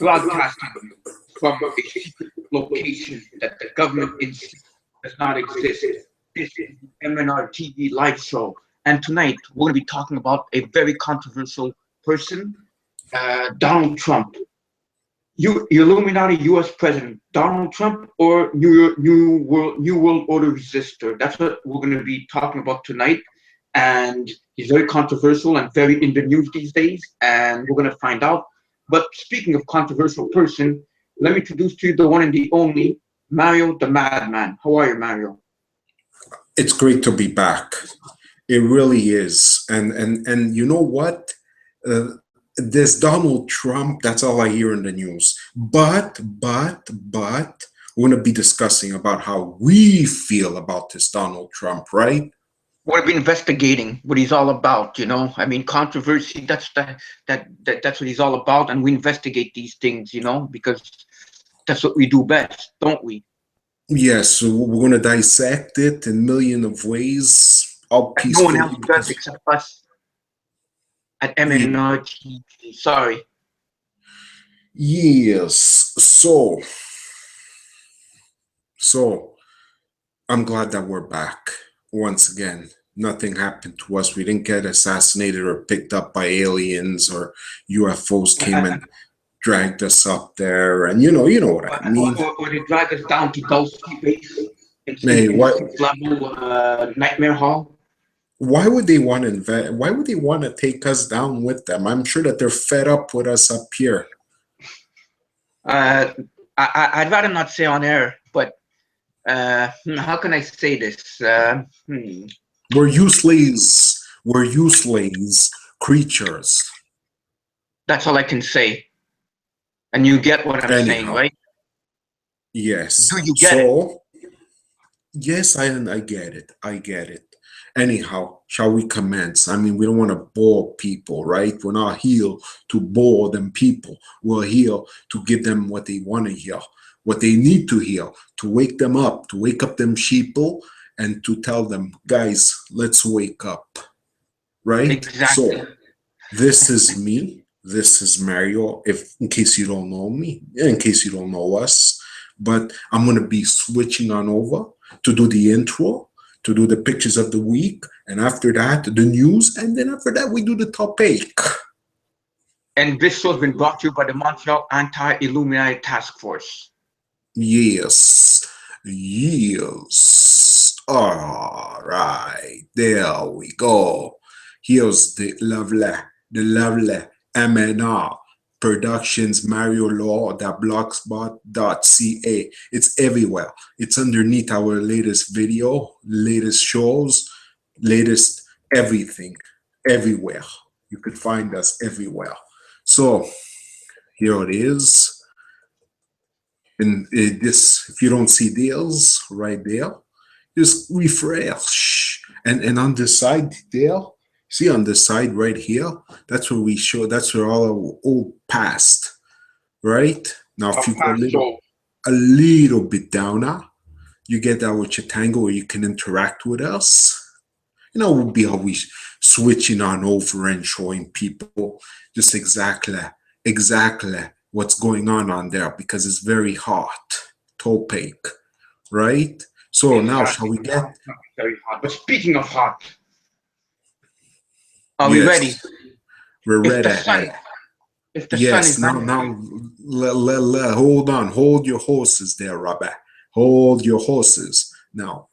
broadcasting from a secret location that the government insists does not exist. This is the MnRTV live show. And tonight, we're going to be talking about a very controversial person, Donald Trump. Illuminati US President, Donald Trump, or New World Order resistor. That's what we're going to be talking about tonight. And he's very controversial and very in the news these days, and we're going to find out. But speaking of controversial person, let me introduce to you the one and the only, Mario the Madman. How are you, Mario? It's great to be back. It really is. And you know what? There's Donald Trump, that's all I hear in the news. But we're going to be discussing about how we feel about this Donald Trump, right? We'll be investigating what he's all about, you know. I mean, controversy, that's what he's all about, and we investigate these things, you know, because that's what we do best, don't we? Yes, so we're going to dissect it in millions of ways, all peacefully. No one else does except us at MnRTV. Sorry. Yes, so I'm glad that we're back once again. Nothing happened to us. We didn't get assassinated or picked up by aliens, or UFOs came and dragged us up there, and you know what I mean. Or they drag us down to Dulcie Base. Hey, level Nightmare Hall. Why would they want to Why would they want to take us down with them? I'm sure that they're fed up with us up here. I'd rather not say on air, but how can I say this? We're useless. We're useless creatures. That's all I can say. And you get what I'm saying, right? Yes. Do you get it? Yes, I get it. I get it. Anyhow, shall we commence? I mean, we don't want to bore people, right? We're not here to bore them people. We're here to give them what they want to hear, what they need to hear, to wake them up, to wake up them sheeple, and to tell them, guys, let's wake up, right? Exactly. So, this is me. This is Mario, in case you don't know me, in case you don't know us. But I'm going to be switching on over to do the intro, to do the pictures of the week, and after that, the news, and then after that, we do the topic. And this show has been brought to you by the Montreal Anti-Illuminati Task Force. Yes. Yes. All right. There we go. Here's the lovely MnR Productions Mariolaur, blogspot.ca. It's everywhere. It's underneath our latest video, latest shows, latest everything, everywhere. You could find us everywhere. So here it is. And this, if you don't see deals right there, just refresh. And on the side there, see on the side right here, that's where we show, that's where all our old past, right? Now, if you go a little bit down now, you get our Chatango where you can interact with us. You know, we'll be always switching on over and showing people just exactly what's going on there, because it's very hot, opaque, right? So now, shall we get... Very hot. But speaking of hot, are we ready? We're ready. If the sun is now, hold on. Hold your horses there, Robert. Hold your horses. Now,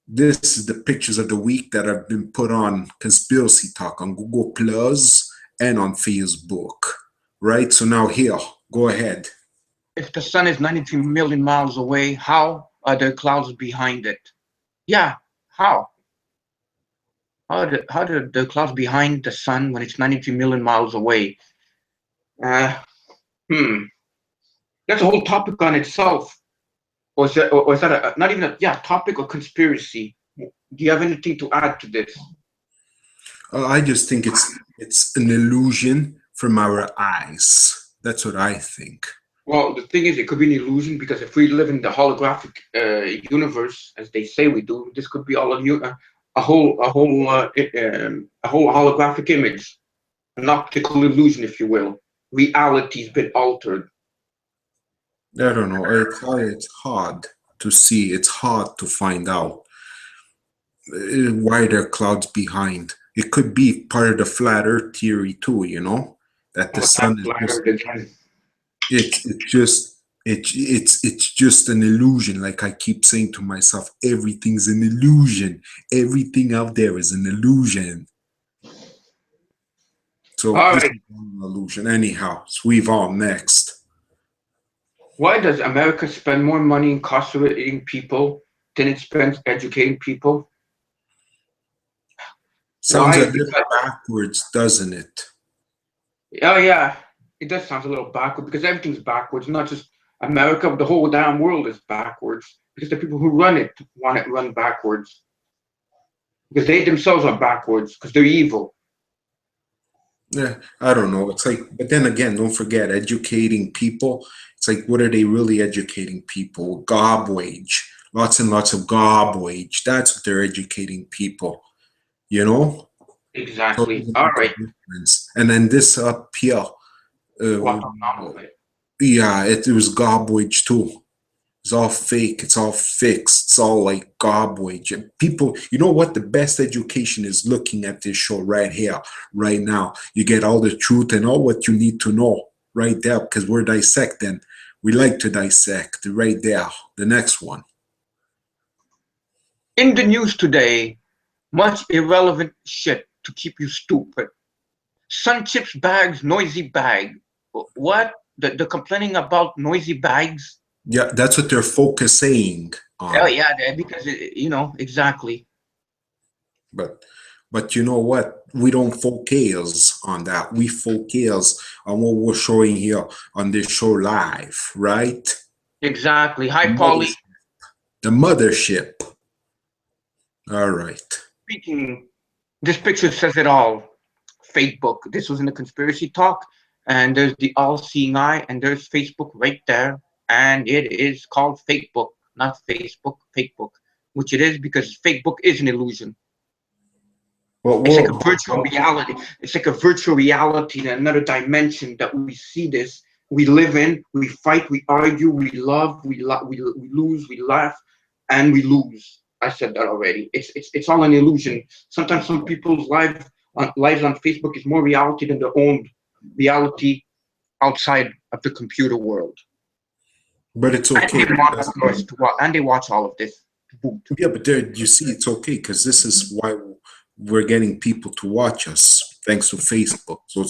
this is the pictures of the week that have been put on Conspiracy Talk on Google Plus and on Facebook, right? So now here, go ahead. If the sun is 93 million miles away, how are there clouds behind it? Yeah, how? How are the clouds behind the sun when it's 93 million miles away? That's a whole topic on itself. Or is that not even a topic or conspiracy? Do you have anything to add to this? I just think it's an illusion from our eyes. That's what I think. Well, the thing is, it could be an illusion, because if we live in the holographic universe, as they say we do, this could be all of you. A whole holographic image, an optical illusion, if you will. Reality's been altered. I don't know. It's hard to see. It's hard to find out why there are clouds behind. It could be part of the flat Earth theory too. That the Oh, that sun is just flattered again. it's just an illusion. Like I keep saying to myself, everything's an illusion. Everything out there is an illusion. So All this right. is an illusion. Anyhow, so we've on next. Why does America spend more money incarcerating people than it spends educating people? Sounds a Why? little Because, backwards, doesn't it? oh yeah, it does sound a little backward because everything's backwards, not just America, the whole damn world is backwards because the people who run it want it run backwards because they themselves are backwards because they're evil. Yeah, I don't know. It's like, but then again, don't forget educating people. It's like, what are they really educating people? Garbage, lots and lots of garbage. That's what they're educating people. You know, so Exactly. there's a All big right. difference. And then this up here, uh, Guatemala. yeah, it was garbage too. It's all fake. It's all fixed. It's all like garbage. And people, you know what? The best education is looking at this show right here, right now. You get all the truth and all what you need to know right there because we're dissecting. We like to dissect right there. The next one. In the news today, much irrelevant shit to keep you stupid. Sun chips bags, noisy bag. What? They're complaining about noisy bags? Yeah, that's what they're focusing Oh on. yeah, because exactly. But you know what? We don't focus on that. We focus on what we're showing here on this show live, right? Exactly. The Hi, Polly. mothership. The mothership. All right. Speaking, this picture says it all. Facebook. This was in the conspiracy talk, and there's the all-seeing eye, and there's Facebook right there, and it is called Facebook, not Facebook, Facebook, which it is because Facebook is an illusion. But It's like a what? virtual reality. It's like a virtual reality in another dimension that we see this. We live in. We fight. We argue. We love. We lose. We laugh, and we lose. I said that already. It's all an illusion. Sometimes some people's lives on Facebook is more reality than their own reality outside of the computer world. But it's And okay they because monitor us to and they watch all of this. yeah, but there you see, it's okay because this is why we're getting people to watch us thanks to Facebook. So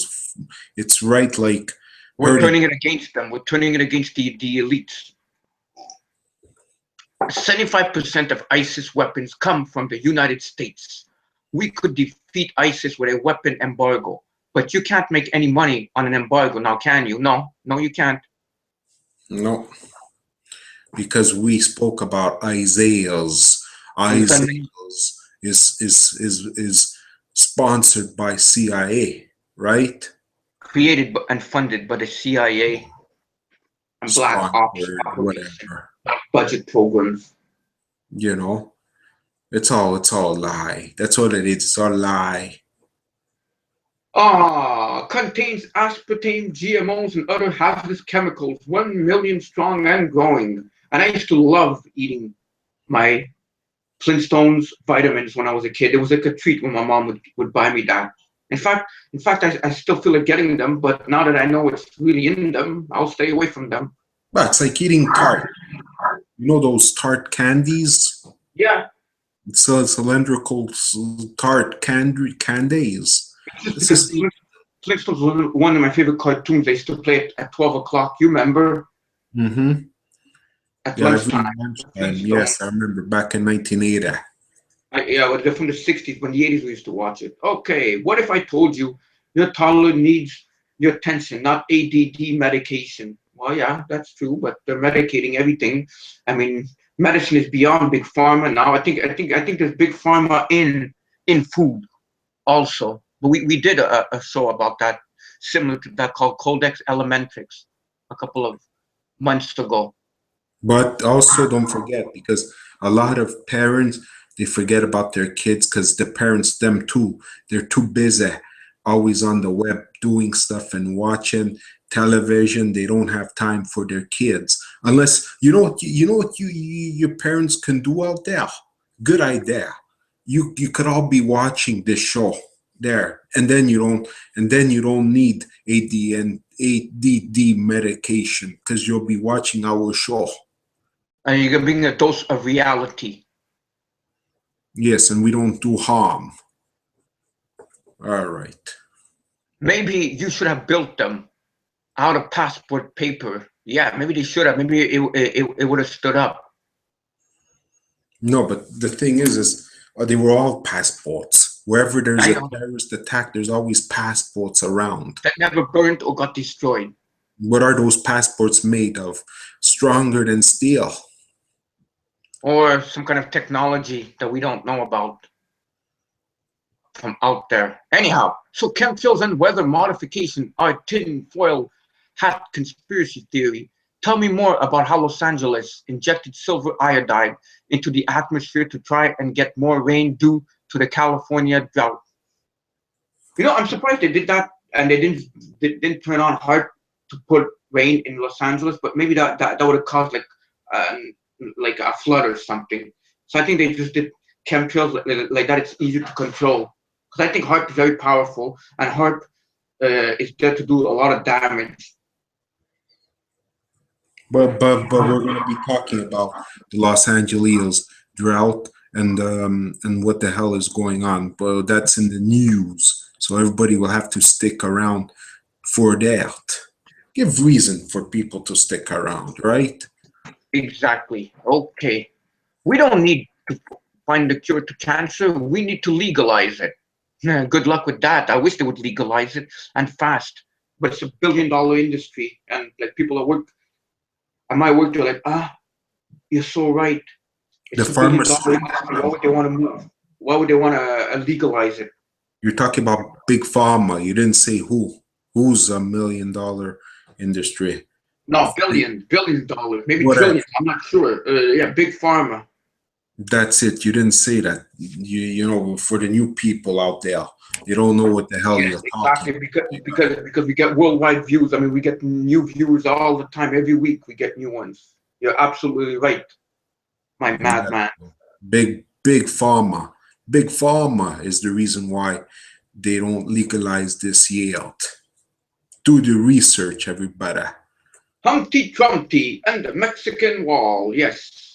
it's right like We're hurting. turning it against them. We're turning it against the elites. 75% of ISIS weapons come from the United States. We could defeat ISIS with a weapon embargo, but you can't make any money on an embargo now, can you? No, no, you can't. No, because we spoke about Isaiah's. Isaiah's is sponsored by CIA, right? Created and funded by the CIA and black ops Sponsored, operation, whatever. black budget programs. You know, it's all a lie. That's what it is. It's all a lie. Contains aspartame, GMOs, and other hazardous chemicals, 1 million strong and growing. And I used to love eating my Flintstones vitamins when I was a kid. It was like a treat when my mom would buy me that. In fact, I still feel like getting them, but now that I know what's really in them, I'll stay away from them. But it's like eating tart. You know those tart candies? Yeah, It's a cylindrical tart candies. it's just This because is Flintstones was one of my favorite cartoons. I used to play it at 12 o'clock. You remember? mm-hmm. At Yeah, every lunchtime. lunchtime. Flintstones. Yes, I remember back in 1980. Yeah, they're from the 60s, when the 80s we used to watch it. Okay, what if I told you your toddler needs your attention, not ADD medication? Well, yeah, that's true, but they're medicating everything. I mean, medicine is beyond big pharma now. I think there's big pharma in food also. But we did a show about that, similar to that, called Codex Alimentrix a couple of months ago. But also don't forget because a lot of parents they forget about their kids because the parents them too they're too busy always on the web doing stuff and watching television. They don't have time for their kids. Unless your parents can do out there. Good idea. You could all be watching this show there, and then you don't need ADD medication because you'll be watching our show. And you can bring a dose of reality. Yes, and we don't do harm. All right. Maybe you should have built them out of passport paper. Yeah, maybe they should have. Maybe it would have stood up. No, but the thing is they were all passports. Wherever there's a terrorist attack, there's always passports around. That never burnt or got destroyed. What are those passports made of? Stronger than steel. Or some kind of technology that we don't know about from out there. Anyhow, so chemtrails and weather modification are tinfoil hat conspiracy theory. Tell me more about how Los Angeles injected silver iodide into the atmosphere to try and get more rain due to the California drought. You know, I'm surprised they did that and they didn't turn on hard to put rain in Los Angeles, but maybe that would have caused like a flood or something. So I think they just did chemtrails like that. It's easier to control. Because I think HAARP is very powerful, and HAARP is there to do a lot of damage. But we're going to be talking about the Los Angeles drought and what the hell is going on. But that's in the news, so everybody will have to stick around for that. Give reason for people to stick around, right? Exactly. Okay. We don't need to find the cure to cancer. We need to legalize it. Good luck with that. I wish they would legalize it and fast. But it's $1 billion industry, and like people at work, at my work, they're like, you're so right. It's The $1 billion pharmacy. industry. Why would they want to move? Why would they want to legalize it? You're talking about big pharma. You didn't say who. Who's $1 million industry? No, billions, maybe Whatever. trillions. I'm not sure. Yeah, big pharma. That's it. You didn't say that. You know, for the new people out there, they don't know what the hell you're talking. Exactly, because we get worldwide views. I mean, we get new viewers all the time. Every week we get new ones. You're absolutely right, my madman. Big pharma. Big pharma is the reason why they don't legalize this yet. Do the research, everybody. Humpty Dumpty and the Mexican Wall. Yes.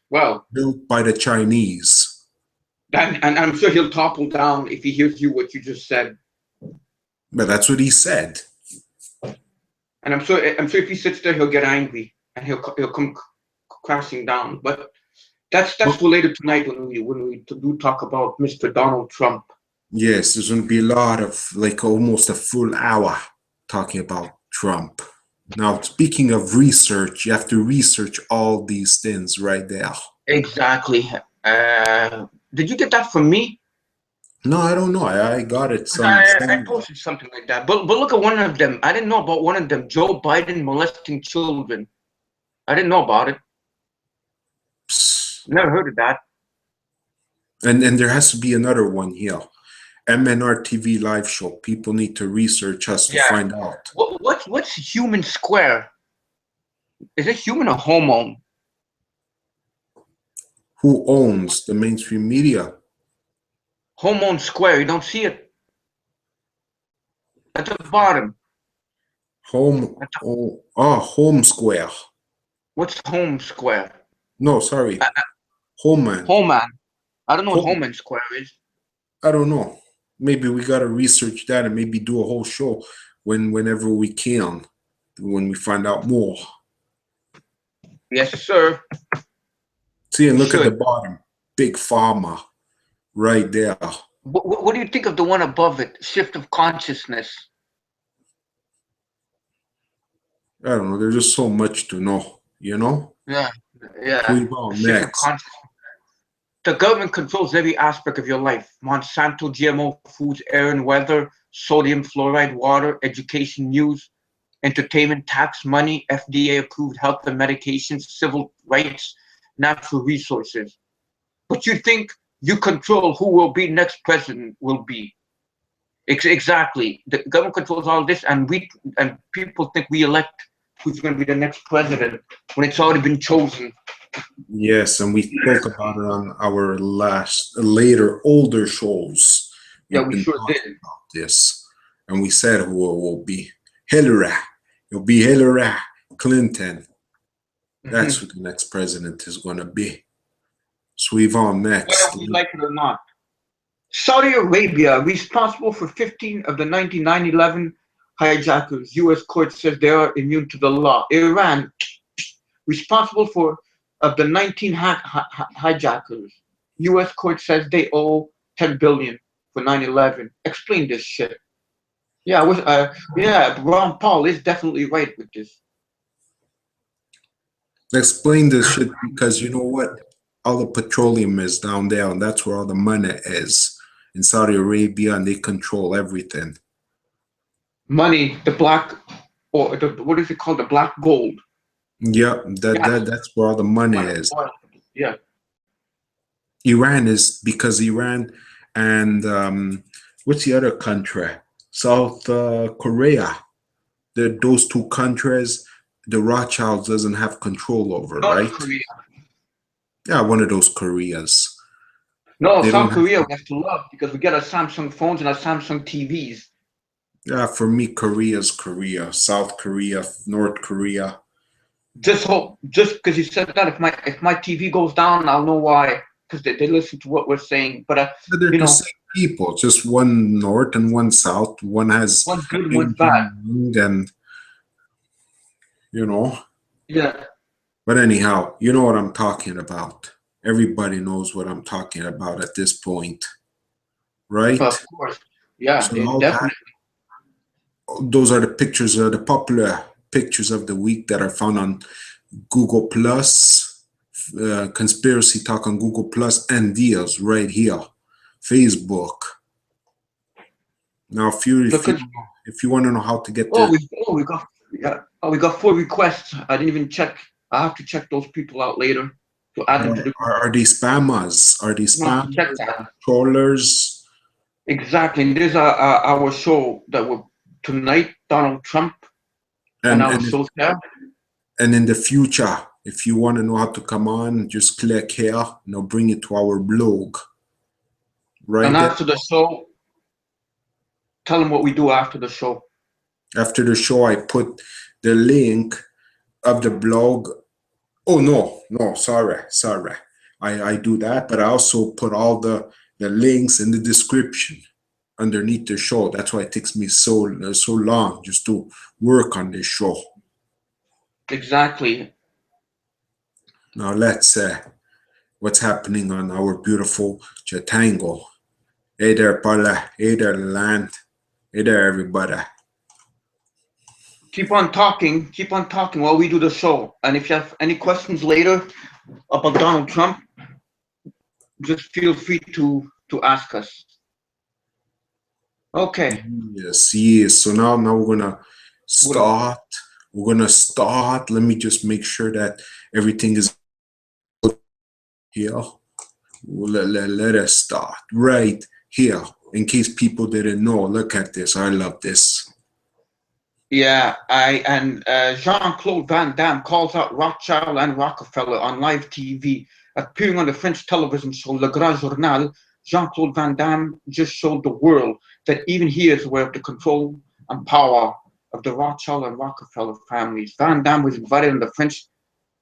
Well, built by the Chinese. And I'm sure he'll topple down if he hears what you just said. But that's what he said. And I'm sure if he sits there, he'll get angry and he'll come crashing down. But that's for later tonight when we do talk about Mr. Donald Trump. Yes, there's going to be a lot of, like, almost a full hour talking about Trump. Now, speaking of research, you have to research all these things right there. Exactly. Did you get that from me? No, I don't know. I got it. I posted something like that. But look at one of them. I didn't know about one of them. Joe Biden molesting children. I didn't know about it. Never heard of that. And there has to be another one here. MnRTV live show. People need to research us to find out. What's human square? Is it human or homo? Who owns the mainstream media? Homo square. You don't see it at the bottom. Home square. What's home square? No, sorry. Homeman. Homeman. I don't know what Homeman square is. I don't know. Maybe we gotta research that and maybe do a whole show whenever we can, when we find out more. Yes, sir. See, and look at the bottom. Big pharma. Right there. What do you think of the one above it? Shift of consciousness. I don't know. There's just so much to know, you know? Yeah. Next. Of consciousness. The government controls every aspect of your life. Monsanto, GMO foods, air and weather, sodium fluoride, water, education, news, entertainment, tax, money, FDA-approved health and medications, civil rights, natural resources. But you think you control who will be next president will be. Exactly. The government controls all this, and people think we elect who's going to be the next president when it's already been chosen. Yes, and we spoke about it on our later, older shows. Yeah, We've we been sure talking did. about this, and we said who it will be. Hillary. It'll be Hillary Clinton. That's who the next president is going to be. So we've on next. Whether we like it or not. Saudi Arabia, responsible for 15 of the 9/11 hijackers. U.S. court says they are immune to the law. Iran, responsible for of the 19 hijackers. U.S. court says they owe 10 billion for 9/11. Explain this shit. Yeah, Ron Paul is definitely right with this. Explain this shit because you know what? All the petroleum is down there, and that's where all the money is in Saudi Arabia, and they control everything. Money, the black, or what is it called? The black gold. Yeah, that's where all the money is. Yeah. Iran is because Iran and what's the other country? South Korea. Those two countries, the Rothschilds doesn't have control over, right? North Korea. Yeah, one of those Koreas. No, South Korea we have to love because we get our Samsung phones and our Samsung TVs. Yeah, for me, Korea's Korea, South Korea, North Korea. Just because you said that, if my TV goes down, I'll know why. Because they listen to what we're saying. But they're the same people, just one North and one South. One has one's good, one's bad, and you know. Yeah. But anyhow, you know what I'm talking about. Everybody knows what I'm talking about at this point, right? Of course, yeah, So definitely. Those are the pictures, the popular pictures of the week that are found on Google Plus, Conspiracy Talk on Google Plus, and Deals right here, Facebook. Now, if you want to know how to get we got 4 requests. I didn't even check. I have to check those people out later to add them to the. Are they spammers? Are they spammers? Trollers? Exactly. And there's our show that will tonight. Donald Trump and our show there. And in the future, if you want to know how to come on, just click here and I'll bring it to our blog. Right. And after the show, tell them what we do after the show. After the show, I put the link of the blog. Oh, no, sorry. I do that, but I also put all the links in the description underneath the show. That's why it takes me so long just to work on this show. Exactly. Now let's what's happening on our beautiful Chatango. Hey there, Paula. Hey there, land. Hey there, everybody. Keep on talking while we do the show. And if you have any questions later about Donald Trump, just feel free to ask us. Okay. Yes. So now we're gonna start. We're gonna start. Let me just make sure that everything is here. Let us start right here. In case people didn't know, look at this. I love this. Yeah, Jean-Claude Van Damme calls out Rothschild and Rockefeller on live TV. Appearing on the French television show Le Grand Journal, Jean-Claude Van Damme just showed the world that even he is aware of the control and power of the Rothschild and Rockefeller families. Van Damme was invited on the French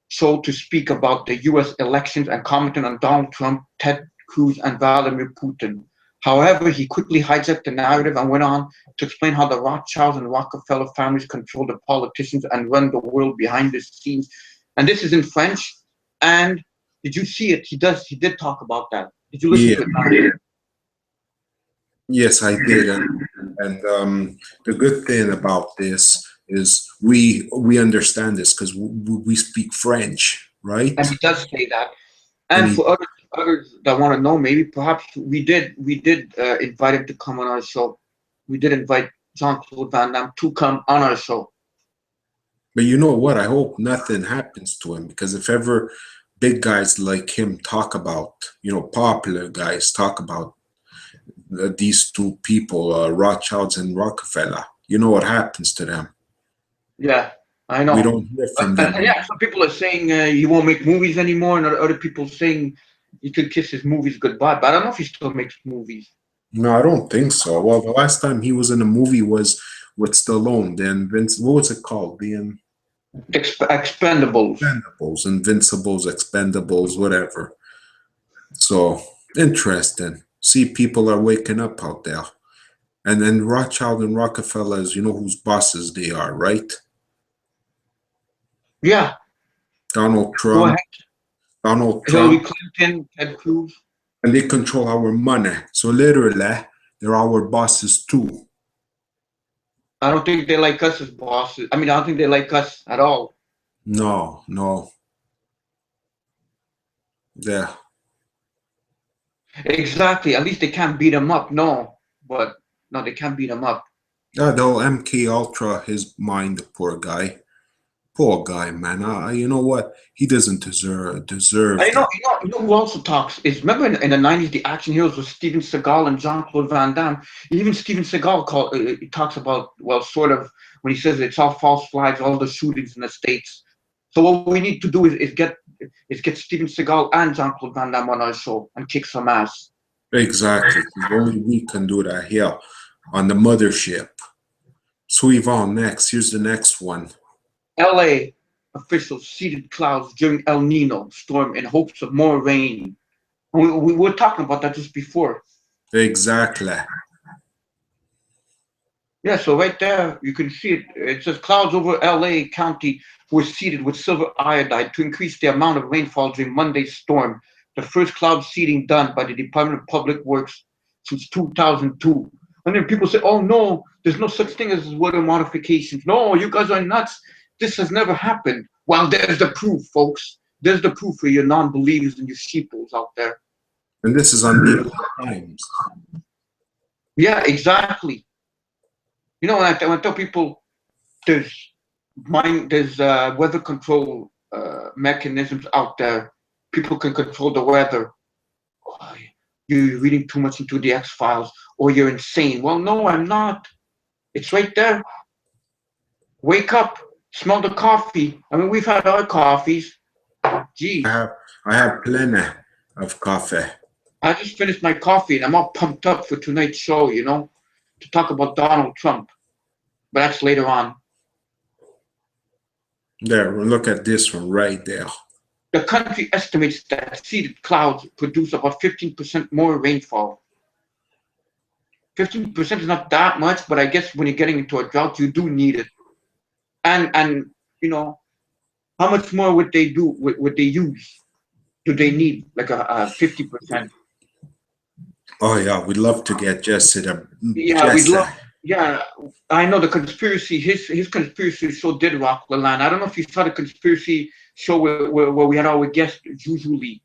show to speak about the U.S. elections and commented on Donald Trump, Ted Cruz, and Vladimir Putin. However, he quickly hijacked the narrative and went on to explain how the Rothschilds and Rockefeller families control the politicians and run the world behind the scenes. And this is in French. And did you see it? He did talk about that. Did you listen to it? Yes, I did. And the good thing about this is we understand this because we speak French, right? And he does say that. And for others that want to know, maybe perhaps we did invite him to come on our show. We did invite Jean-Claude Van Damme to come on our show. But you know what? I hope nothing happens to him, because if ever big guys like him talk about, popular guys talk about these two people, Rothschilds and Rockefeller, you know what happens to them. Yeah, I know. We don't hear from them. Yeah, some people are saying he won't make movies anymore, and other people saying he could kiss his movies goodbye. But I don't know if he still makes movies. No, I don't think so. Well, the last time he was in a movie was with Stallone. Then Vince, what was it called? The Expendables. Expendables, Invincibles, Expendables, whatever. So interesting. See, people are waking up out there. And then Rothschild and Rockefellers, you know whose bosses they are, right? Yeah. Donald Go Trump. ahead. Donald Hillary Trump. Clinton, Ted Cruz. And they control our money. So literally, they're our bosses too. I don't think they like us as bosses. I mean, I don't think they like us at all. No, no. Yeah. Exactly. At least they can't beat him up. No, but no, they can't beat him up. Yeah, though MK Ultra, his mind, the poor guy. Poor guy, man. You know what? He doesn't deserve that. You know who also talks is, remember in the 90s, the action heroes was Steven Seagal and Jean-Claude Van Damme. Even Steven Seagal he talks about, well, sort of, when he says it's all false flags, all the shootings in the States. So what we need to do is get Steven Seagal and Jean-Claude Van Damme on our show and kick some ass. Exactly. Only we can do that here on the mothership. So Yvonne, next. Here's the next one. LA officials seeded clouds during El Nino storm in hopes of more rain. We were talking about that just before. Exactly. Yeah, so right there, you can see it. It says clouds over LA County were seeded with silver iodide to increase the amount of rainfall during Monday's storm, the first cloud seeding done by the Department of Public Works since 2002. And then people say, oh no, there's no such thing as weather modifications. No, you guys are nuts. This has never happened. Well, there's the proof, folks. There's the proof for your non-believers and your sheeples out there. And this is on the Times. Yeah, exactly. You know, when I tell people there's weather control mechanisms out there, people can control the weather. Oh, you're reading too much into the X-Files, or you're insane. Well, no, I'm not. It's right there. Wake up, smell the coffee. I mean, we've had our coffees. Gee. I have plenty of coffee. I just finished my coffee and I'm all pumped up for tonight's show, you know, to talk about Donald Trump. But that's later on. There, look at this one right there. The country estimates that seeded clouds produce about 15% more rainfall. 15% is not that much, but I guess when you're getting into a drought, you do need it. And you know, how much more would they do? Would they use? Do they need like a 50%? Oh yeah, we'd love to get Jesse to. Yeah, Jesse. we'd love. Yeah, I know the conspiracy. His conspiracy show did rock the land. I don't know if you saw the conspiracy show where we had our guest usually,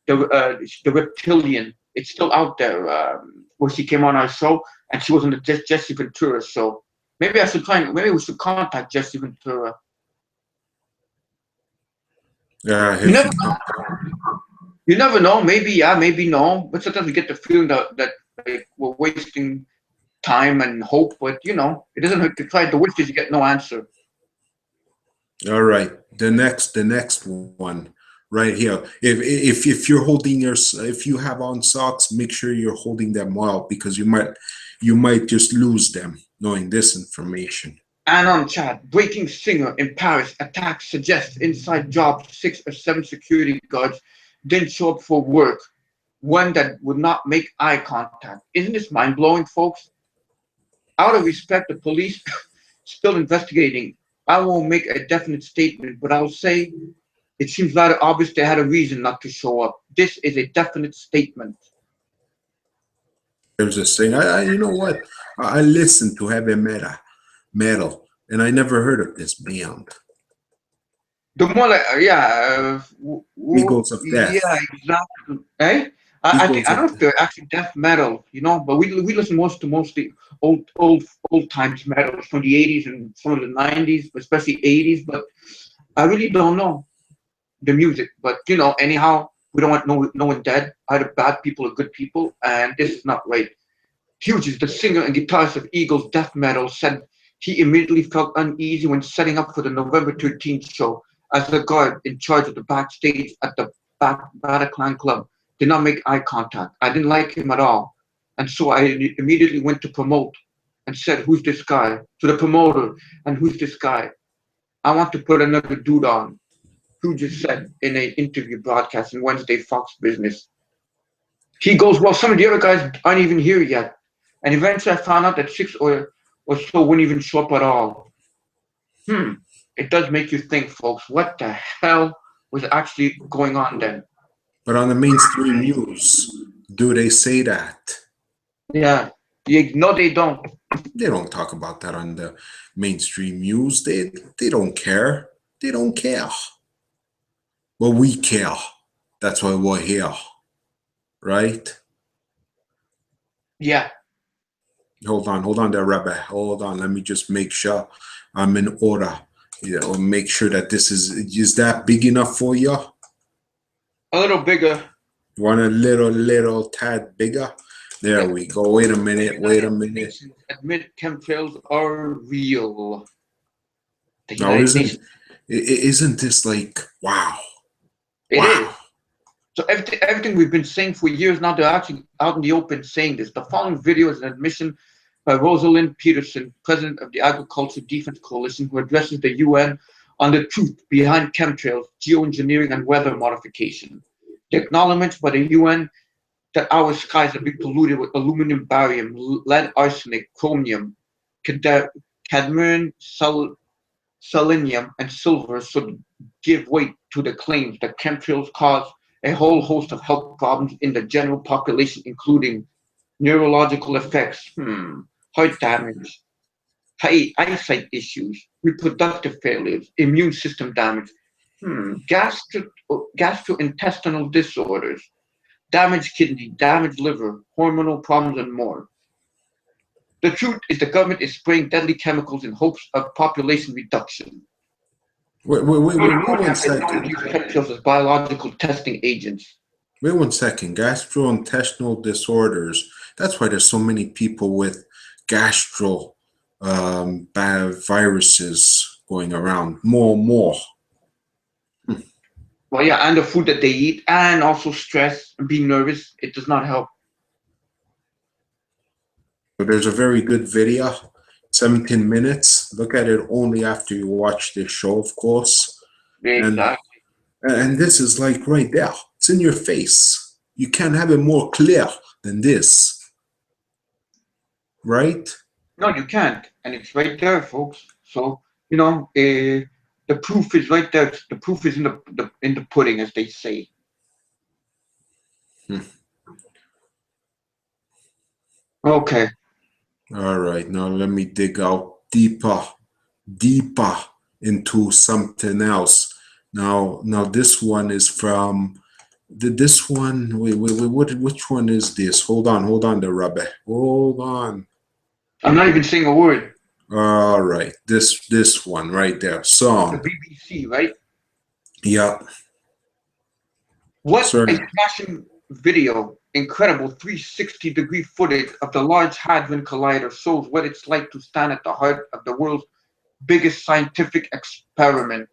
the reptilian. It's still out there. Where she came on our show and she was on the Jesse Ventura show. Maybe I should maybe we should contact Jesse Ventura. Yeah, you never know. Maybe yeah, maybe no. But sometimes we get the feeling that like, we're wasting time and hope. But you know, it doesn't hurt to try. The worst is you get no answer. All right, the next one right here. If you're holding if you have on socks, make sure you're holding them well because you might just lose them knowing this information. And on chat, breaking singer in Paris attacks suggests inside job 6 or 7 security guards didn't show up for work. One that would not make eye contact. Isn't this mind-blowing, folks? Out of respect, the police still investigating. I won't make a definite statement, but I'll say it seems rather obvious they had a reason not to show up. This is a definite statement. There's this thing. You know what? I listened to heavy metal, and I never heard of this band. The more like, Eagles of Death. Yeah, exactly. Eh? I don't know if they're actually death metal, you know, but we listen mostly old times metal from the 80s and some of the 90s, especially 80s. But I really don't know the music. But you know, anyhow, we don't want no one dead. Either bad people or good people, and this is not right. Hughes, the singer and guitarist of Eagles death metal, said He immediately felt uneasy when setting up for the November 13th show, as the guard in charge of the backstage at the Bataclan Club did not make eye contact. I didn't like him at all. And so I immediately went to promote and said, "Who's this guy?" To the promoter, "And who's this guy? I want to put another dude on." Who just said in an interview broadcast in Wednesday Fox Business. He goes, "Well, some of the other guys aren't even here yet." And eventually I found out that six or so wouldn't even show up at all. It does make you think, folks, what the hell was actually going on then? But on the mainstream news, do they say that? Yeah. No, they don't. They don't talk about that on the mainstream news. They don't care. They don't care. But we care. That's why we're here. Right? Yeah. Hold on there, Rabbi. Hold on. Let me just make sure I'm in order. Make sure that this is that big enough for you? A little bigger. Want a little tad bigger? There we go. Wait a minute. Admit chemtrails are real. No, isn't this like, wow? It is. So everything we've been saying for years now, they're actually out in the open saying this. The following video is an admission by Rosalind Peterson, president of the Agriculture Defense Coalition, who addresses the UN on the truth behind chemtrails, geoengineering, and weather modification. The acknowledgement by the UN that our skies have been polluted with aluminum, barium, lead, arsenic, chromium, cadmium, selenium, and silver should give weight to the claims that chemtrails cause a whole host of health problems in the general population, including neurological effects, heart damage, eyesight issues, reproductive failures, immune system damage, gastrointestinal disorders, damaged kidney, damaged liver, hormonal problems, and more. The truth is the government is spraying deadly chemicals in hopes of population reduction. Wait 1 second. Use chemtrails as biological testing agents. Wait 1 second. Gastrointestinal disorders. That's why there's so many people with gastro viruses going around. More. Well, yeah, and the food that they eat, and also stress and being nervous, it does not help. So there's a very good video, 17 minutes. Look at it only after you watch this show, of course. Exactly. And this is like right there. It's in your face. You can't have it more clear than this. Right? No, you can't. And it's right there, folks. So, the proof is right there. The proof is in the pudding, as they say. Okay. All right. Now let me dig out deeper into something else. Now this one is from this one. Wait. Which one is this? Hold on, the Rabbi. Hold on. I'm not even saying a word. All right. This one right there. Song. The BBC, right? Yeah. What a smashing video. Incredible 360-degree footage of the Large Hadron Collider shows what it's like to stand at the heart of the world's biggest scientific experiment.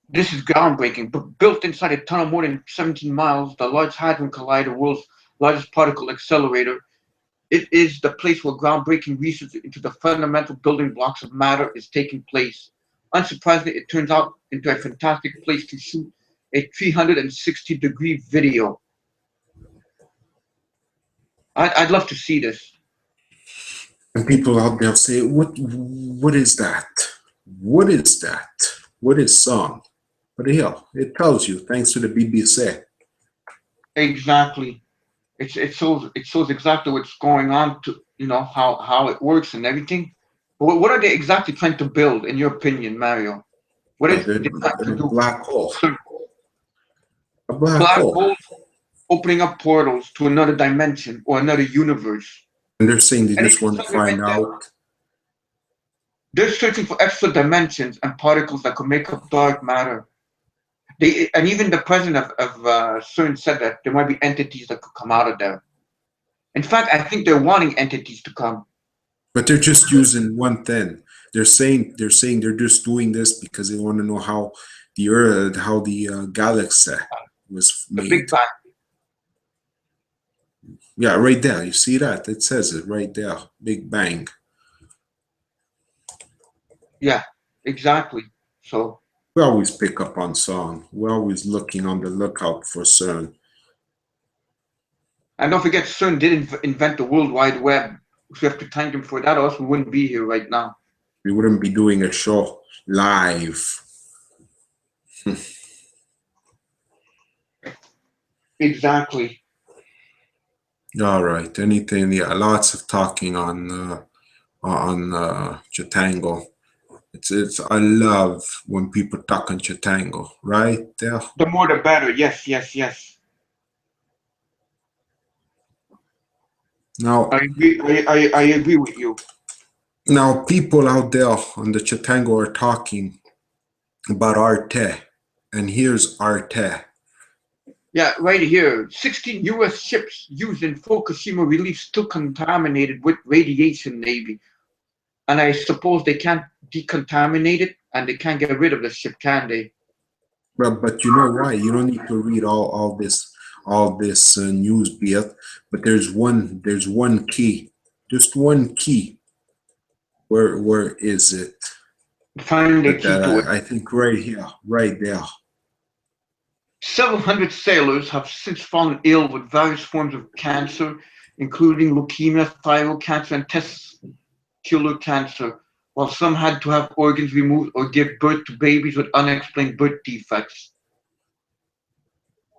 This is groundbreaking, but built inside a tunnel more than 17 miles, the Large Hadron Collider, world's largest particle accelerator, it is the place where groundbreaking research into the fundamental building blocks of matter is taking place. Unsurprisingly, it turns out into a fantastic place to shoot a 360-degree video. I'd love to see this. And people out there say, what is that? What is that? What is song? But here, it tells you, thanks to the BBC. Exactly. It shows exactly what's going on, to how it works and everything. But what are they exactly trying to build, in your opinion, Mario? What is it trying to do? Black hole. A black holes opening up portals to another dimension or another universe. And they're saying they just want to find out. They're searching for extra dimensions and particles that could make up dark matter. And even the president of CERN said that there might be entities that could come out of there. In fact, I think they're wanting entities to come. But they're just using one thing. They're saying they're just doing this because they want to know how the Earth, how the galaxy was The Big made. Bang. Yeah, right there. You see that? It says it right there. Big Bang. Yeah, exactly. So, We always pick up on song. We're always looking on the lookout for CERN. and don't forget, CERN did invent the World Wide Web. So we have to thank them for that, or else we wouldn't be here right now. We wouldn't be doing a show live. Exactly. All right. Anything? Yeah, lots of talking on Chitango. It's. I love when people talk on Chitango. Right there. The more the better. Yes, yes, yes. Now, I agree. I agree with you. now people out there on the Chitango are talking about Arte, and here's Arte. Yeah, right here. 16 U.S. ships used in Fukushima relief still contaminated with radiation, Navy. And I suppose they can't decontaminate it and they can't get rid of the ship, can they? But you know why? You don't need to read all this news bit. But there's one key, just one key. Where is it? Find the That key to it. I think right here, right there. Several hundred sailors have since fallen ill with various forms of cancer, including leukemia, thyroid cancer, and testicular cancer, while some had to have organs removed or give birth to babies with unexplained birth defects.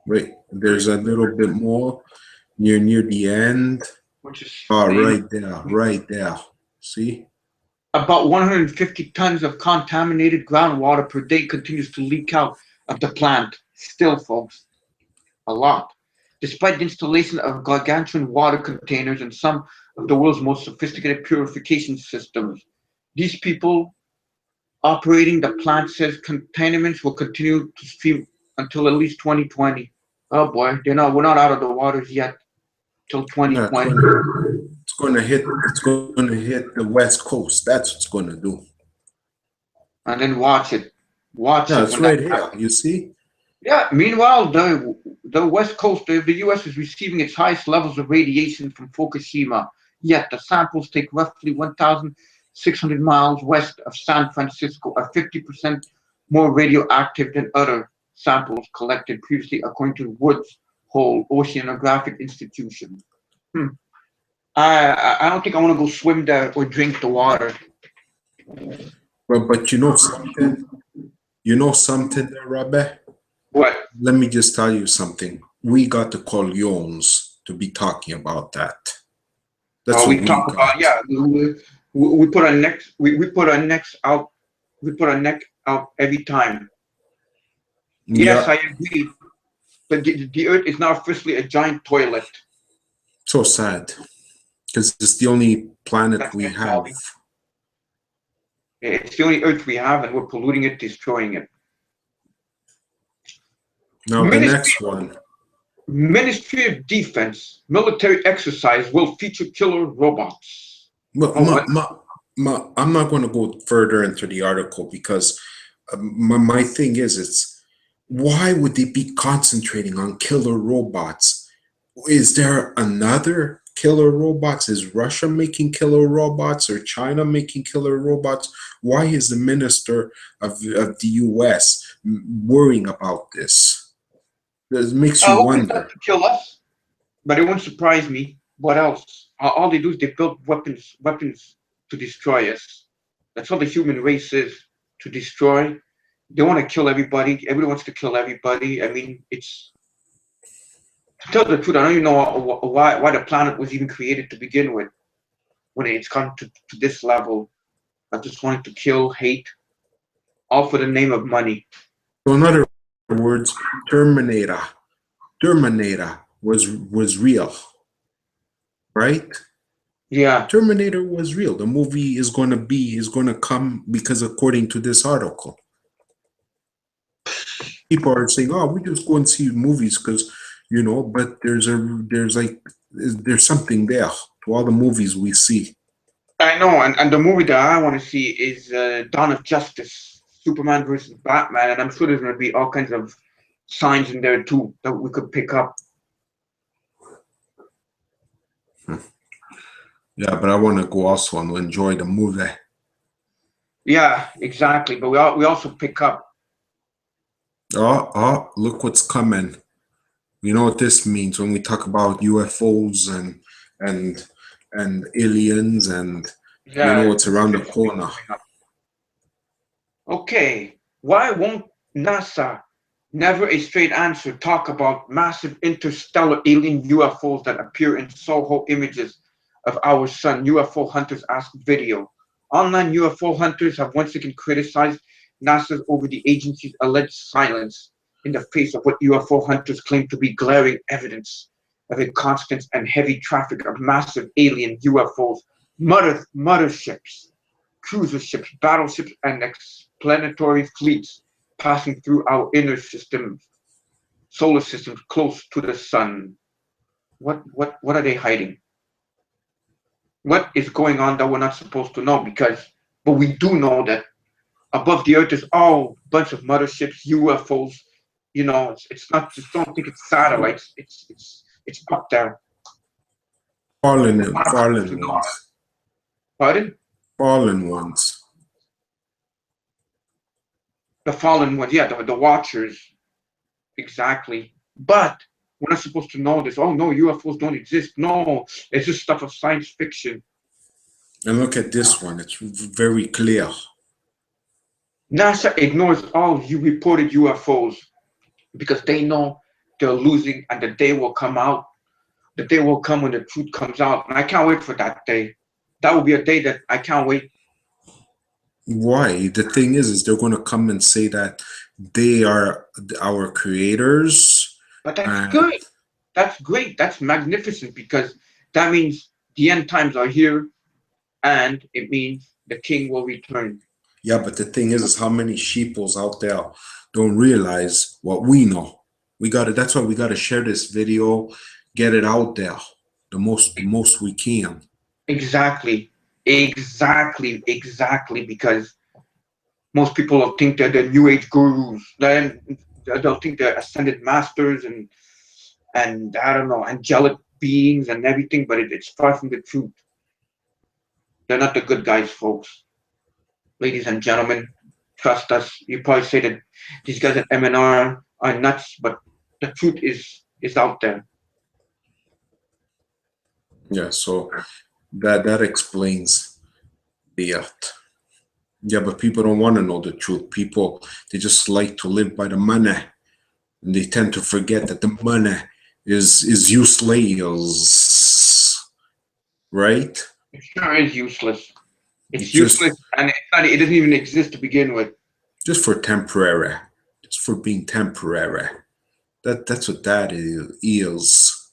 Wait, there's a little bit more near the end. Which is Oh, amazing. right there. See? About 150 tons of contaminated groundwater per day continues to leak out of the plant. Still, folks, a lot. Despite the installation of gargantuan water containers and some of the world's most sophisticated purification systems, these people operating the plant says contaminants will continue to stream until at least 2020. Oh boy, we're not out of the waters yet till Yeah, 2020. it's gonna hit the West Coast. That's what's gonna do. And then watch it. Watch Yeah, it it's when that right here. happens. You see? Yeah, meanwhile, the west coast of the US is receiving its highest levels of radiation from Fukushima. Yet the samples take roughly 1,600 miles west of San Francisco are 50% more radioactive than other samples collected previously, according to Woods Hole Oceanographic Institution. Hmm. I don't think I want to go swim there or drink the water. But you know something? You know something there, Rabbi? What? Let me just tell you something. We got the Corleones to be talking about that. That's We what we talk about, got. yeah. We put our necks we put our necks out. We put our neck out every time. Yes, Yeah, I agree. But the Earth is now officially a giant toilet. so sad. Because it's the only planet That's we my have. folly. It's the only Earth we have, and we're polluting it, destroying it. Now the next one. Ministry of Defense military exercise will feature killer robots. But Oh, what? I'm not going to go further into the article because my thing is, it's why would they be concentrating on killer robots? Is there another killer robots? Is Russia making killer robots or China making killer robots? Why is the minister of the US worrying about this? It makes you Hopefully not wonder. to kill us, but it wouldn't surprise me. What else? All they do is they build weapons to destroy us. That's all the human race is, to destroy. They want to kill everybody. Everybody wants to kill everybody. I mean, it's to tell the truth. I don't even know why the planet was even created to begin with. When it's come to this level, I just wanted to kill, hate, all for the name of money. So in other words, Terminator was real, right? Yeah. Terminator was real. The movie is going to come because according to this article, people are saying, "Oh, we just go and see movies because but there's like there's something there to all the movies we see. I know, and the movie that I want to see is Dawn of Justice, Superman versus Batman, and I'm sure there's going to be all kinds of signs in there too that we could pick up. Yeah, but I want to go also and enjoy the movie. Yeah, exactly. But we also pick up. Oh, look what's coming. You know what this means when we talk about UFOs and aliens, and Yeah, you know what's around the corner. Okay, why won't NASA, never a straight answer, talk about massive interstellar alien UFOs that appear in Soho images of our sun? UFO Hunters Ask video. Online UFO hunters have once again criticized NASA over the agency's alleged silence in the face of what UFO hunters claim to be glaring evidence of a constant and heavy traffic of massive alien UFOs, motherships, cruiser ships, battleships, and explanatory fleets passing through our inner systems, solar systems close to the sun. What are they hiding? What is going on that we're not supposed to know? But we do know that above the earth is all bunch of motherships, UFOs. You know, it's not. Just don't think it's satellites. It's up there. Fallen ones. Pardon? Fallen ones. The fallen ones, yeah, the watchers, exactly. But we're not supposed to know this. Oh no, UFOs don't exist. No, it's just stuff of science fiction. And look at this one. It's very clear. NASA ignores all you reported UFOs because they know they're losing, and the day will come out. The day will come when the truth comes out, and I can't wait for that day. That will be a day that I can't wait. Why? The thing is they're going to come and say that they are our creators. But that's good. That's great. That's magnificent, because that means the end times are here, and it means the king will return. Yeah, but the thing is how many sheeples out there don't realize what we know. That's why we gotta share this video, get it out there the most we can. Exactly. Because most people will think they're the new age gurus. Then they'll think they're ascended masters and I don't know, angelic beings and everything, but it's far from the truth. They're not the good guys, folks. Ladies and gentlemen, trust us. You probably say that these guys at MnR are nuts, but the truth is out there. Yeah, so that explains the earth. Yeah, but people don't want to know the truth. People, they just like to live by the money, and they tend to forget that the money is useless, right? It sure is useless. It's useless, and it doesn't even exist to begin with. Just for temporary, just for being temporary. That's what that is.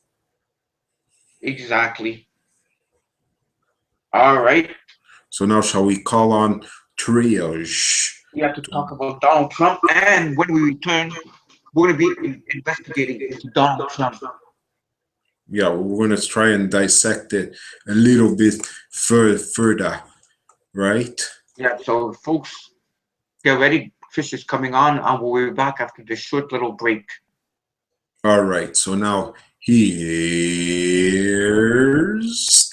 Exactly. All right. So now shall we call on triage? We have to talk about Donald Trump, and when we return, we're going to be investigating into Donald Trump. Yeah, we're going to try and dissect it a little bit further, right? Yeah, so folks, get ready. Fish is coming on, and we'll be back after this short little break. All right, so now here's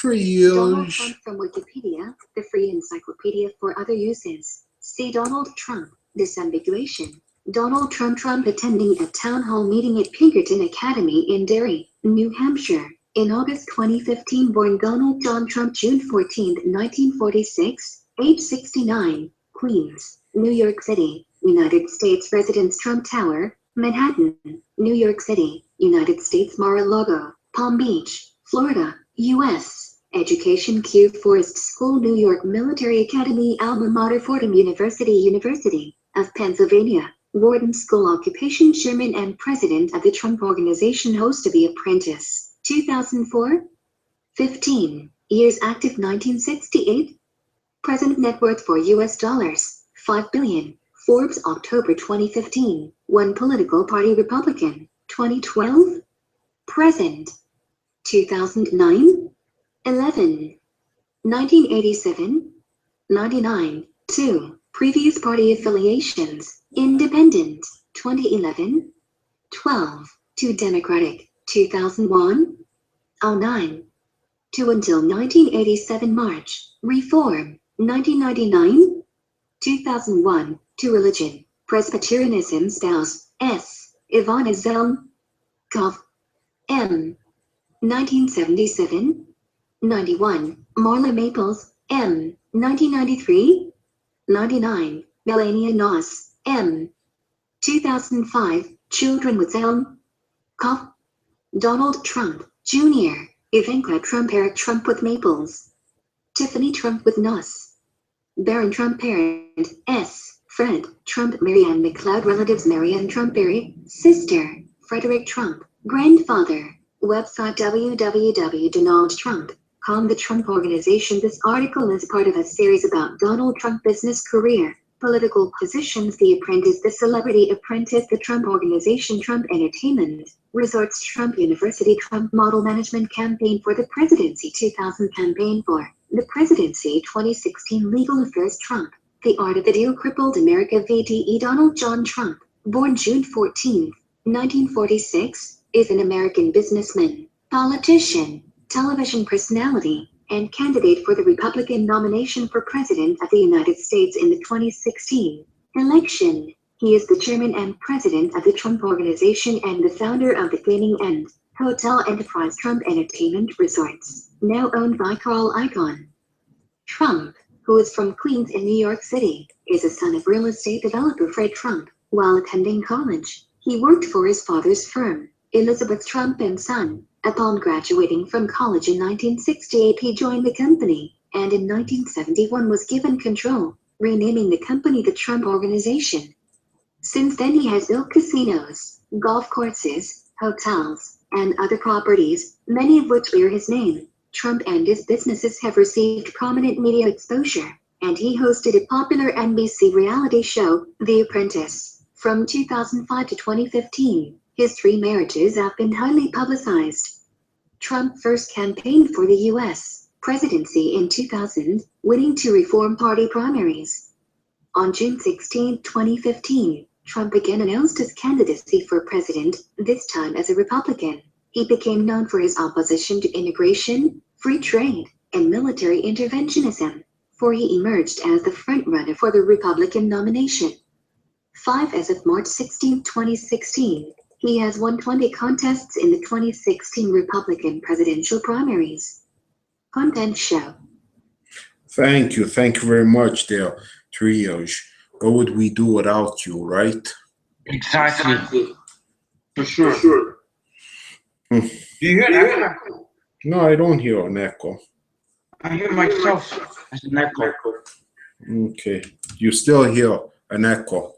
triage. Donald Trump from Wikipedia, the free encyclopedia for other uses. See Donald Trump, disambiguation. Donald Trump attending a town hall meeting at Pinkerton Academy in Derry, New Hampshire. In August 2015, born Donald John Trump, June 14, 1946, age 69, Queens, New York City, United States. Residence Trump Tower, Manhattan, New York City, United States. Mar-a-Lago, Palm Beach, Florida, U.S. Education Q Forest School, New York. Military Academy, alma mater Fordham University, University of Pennsylvania. Wharton School. Occupation chairman and president of the Trump Organization. Host of The Apprentice. 2004. 15 years active. 1968. Present net worth for U.S. dollars 5 billion. Forbes October 2015. One political party Republican. 2012. Present 2009, 11, 1987, 99, 2. Previous party affiliations, Independent, 2011, 12, 2 Democratic, 2001, 09, 2 until 1987 March, Reform, 1999, 2001, 2 Religion, Presbyterianism Spouse, S. Ivana Zelm, Cov. M. 1977, 91, Marla Maples, M. 1993, 99, Melania Noss, M. 2005, Children with Zelm, Cov. Donald Trump, Jr., Ivanka Trump, Eric Trump with Maples, Tiffany Trump with Noss, Barron Trump parent, S. Fred Trump, Marianne McLeod relatives, Marianne Trump Berry, sister, Frederick Trump, grandfather, website www.donaldtrump.com. The Trump Organization. This article is part of a series about Donald Trump business career, political positions, The Apprentice, The Celebrity Apprentice, The Trump Organization, Trump Entertainment, Resorts, Trump University, Trump Model Management Campaign for the Presidency 2000, Campaign for the Presidency 2016, Legal Affairs, Trump, The Art of the Deal, Crippled America, VTE. Donald John Trump, born June 14, 1946, is an American businessman, politician, television personality, and candidate for the Republican nomination for President of the United States in the 2016 election. He is the chairman and president of the Trump Organization and the founder of the gaming and hotel enterprise Trump Entertainment Resorts, now owned by Carl Icahn. Trump, who is from Queens in New York City, is a son of real estate developer Fred Trump. While attending college, he worked for his father's firm, Elizabeth Trump & Son. Upon graduating from college in 1968, he joined the company, and in 1971 was given control, renaming the company the Trump Organization. Since then he has built casinos, golf courses, hotels, and other properties, many of which bear his name. Trump and his businesses have received prominent media exposure, and he hosted a popular NBC reality show, The Apprentice. From 2005 to 2015, his 3 marriages have been highly publicized. Trump first campaigned for the U.S. presidency in 2000, winning 2 Reform Party primaries. On June 16, 2015, Trump again announced his candidacy for president, this time as a Republican. He became known for his opposition to immigration, free trade, and military interventionism, for he emerged as the frontrunner for the Republican nomination. 5 as of March 16, 2016. He has won 20 contests in the 2016 Republican presidential primaries. Content show. Thank you very much there, Triage. What would we do without you, right? Exactly. For sure. Do you hear that? No, I don't hear an echo. I hear myself as an echo. Okay. You still hear an echo?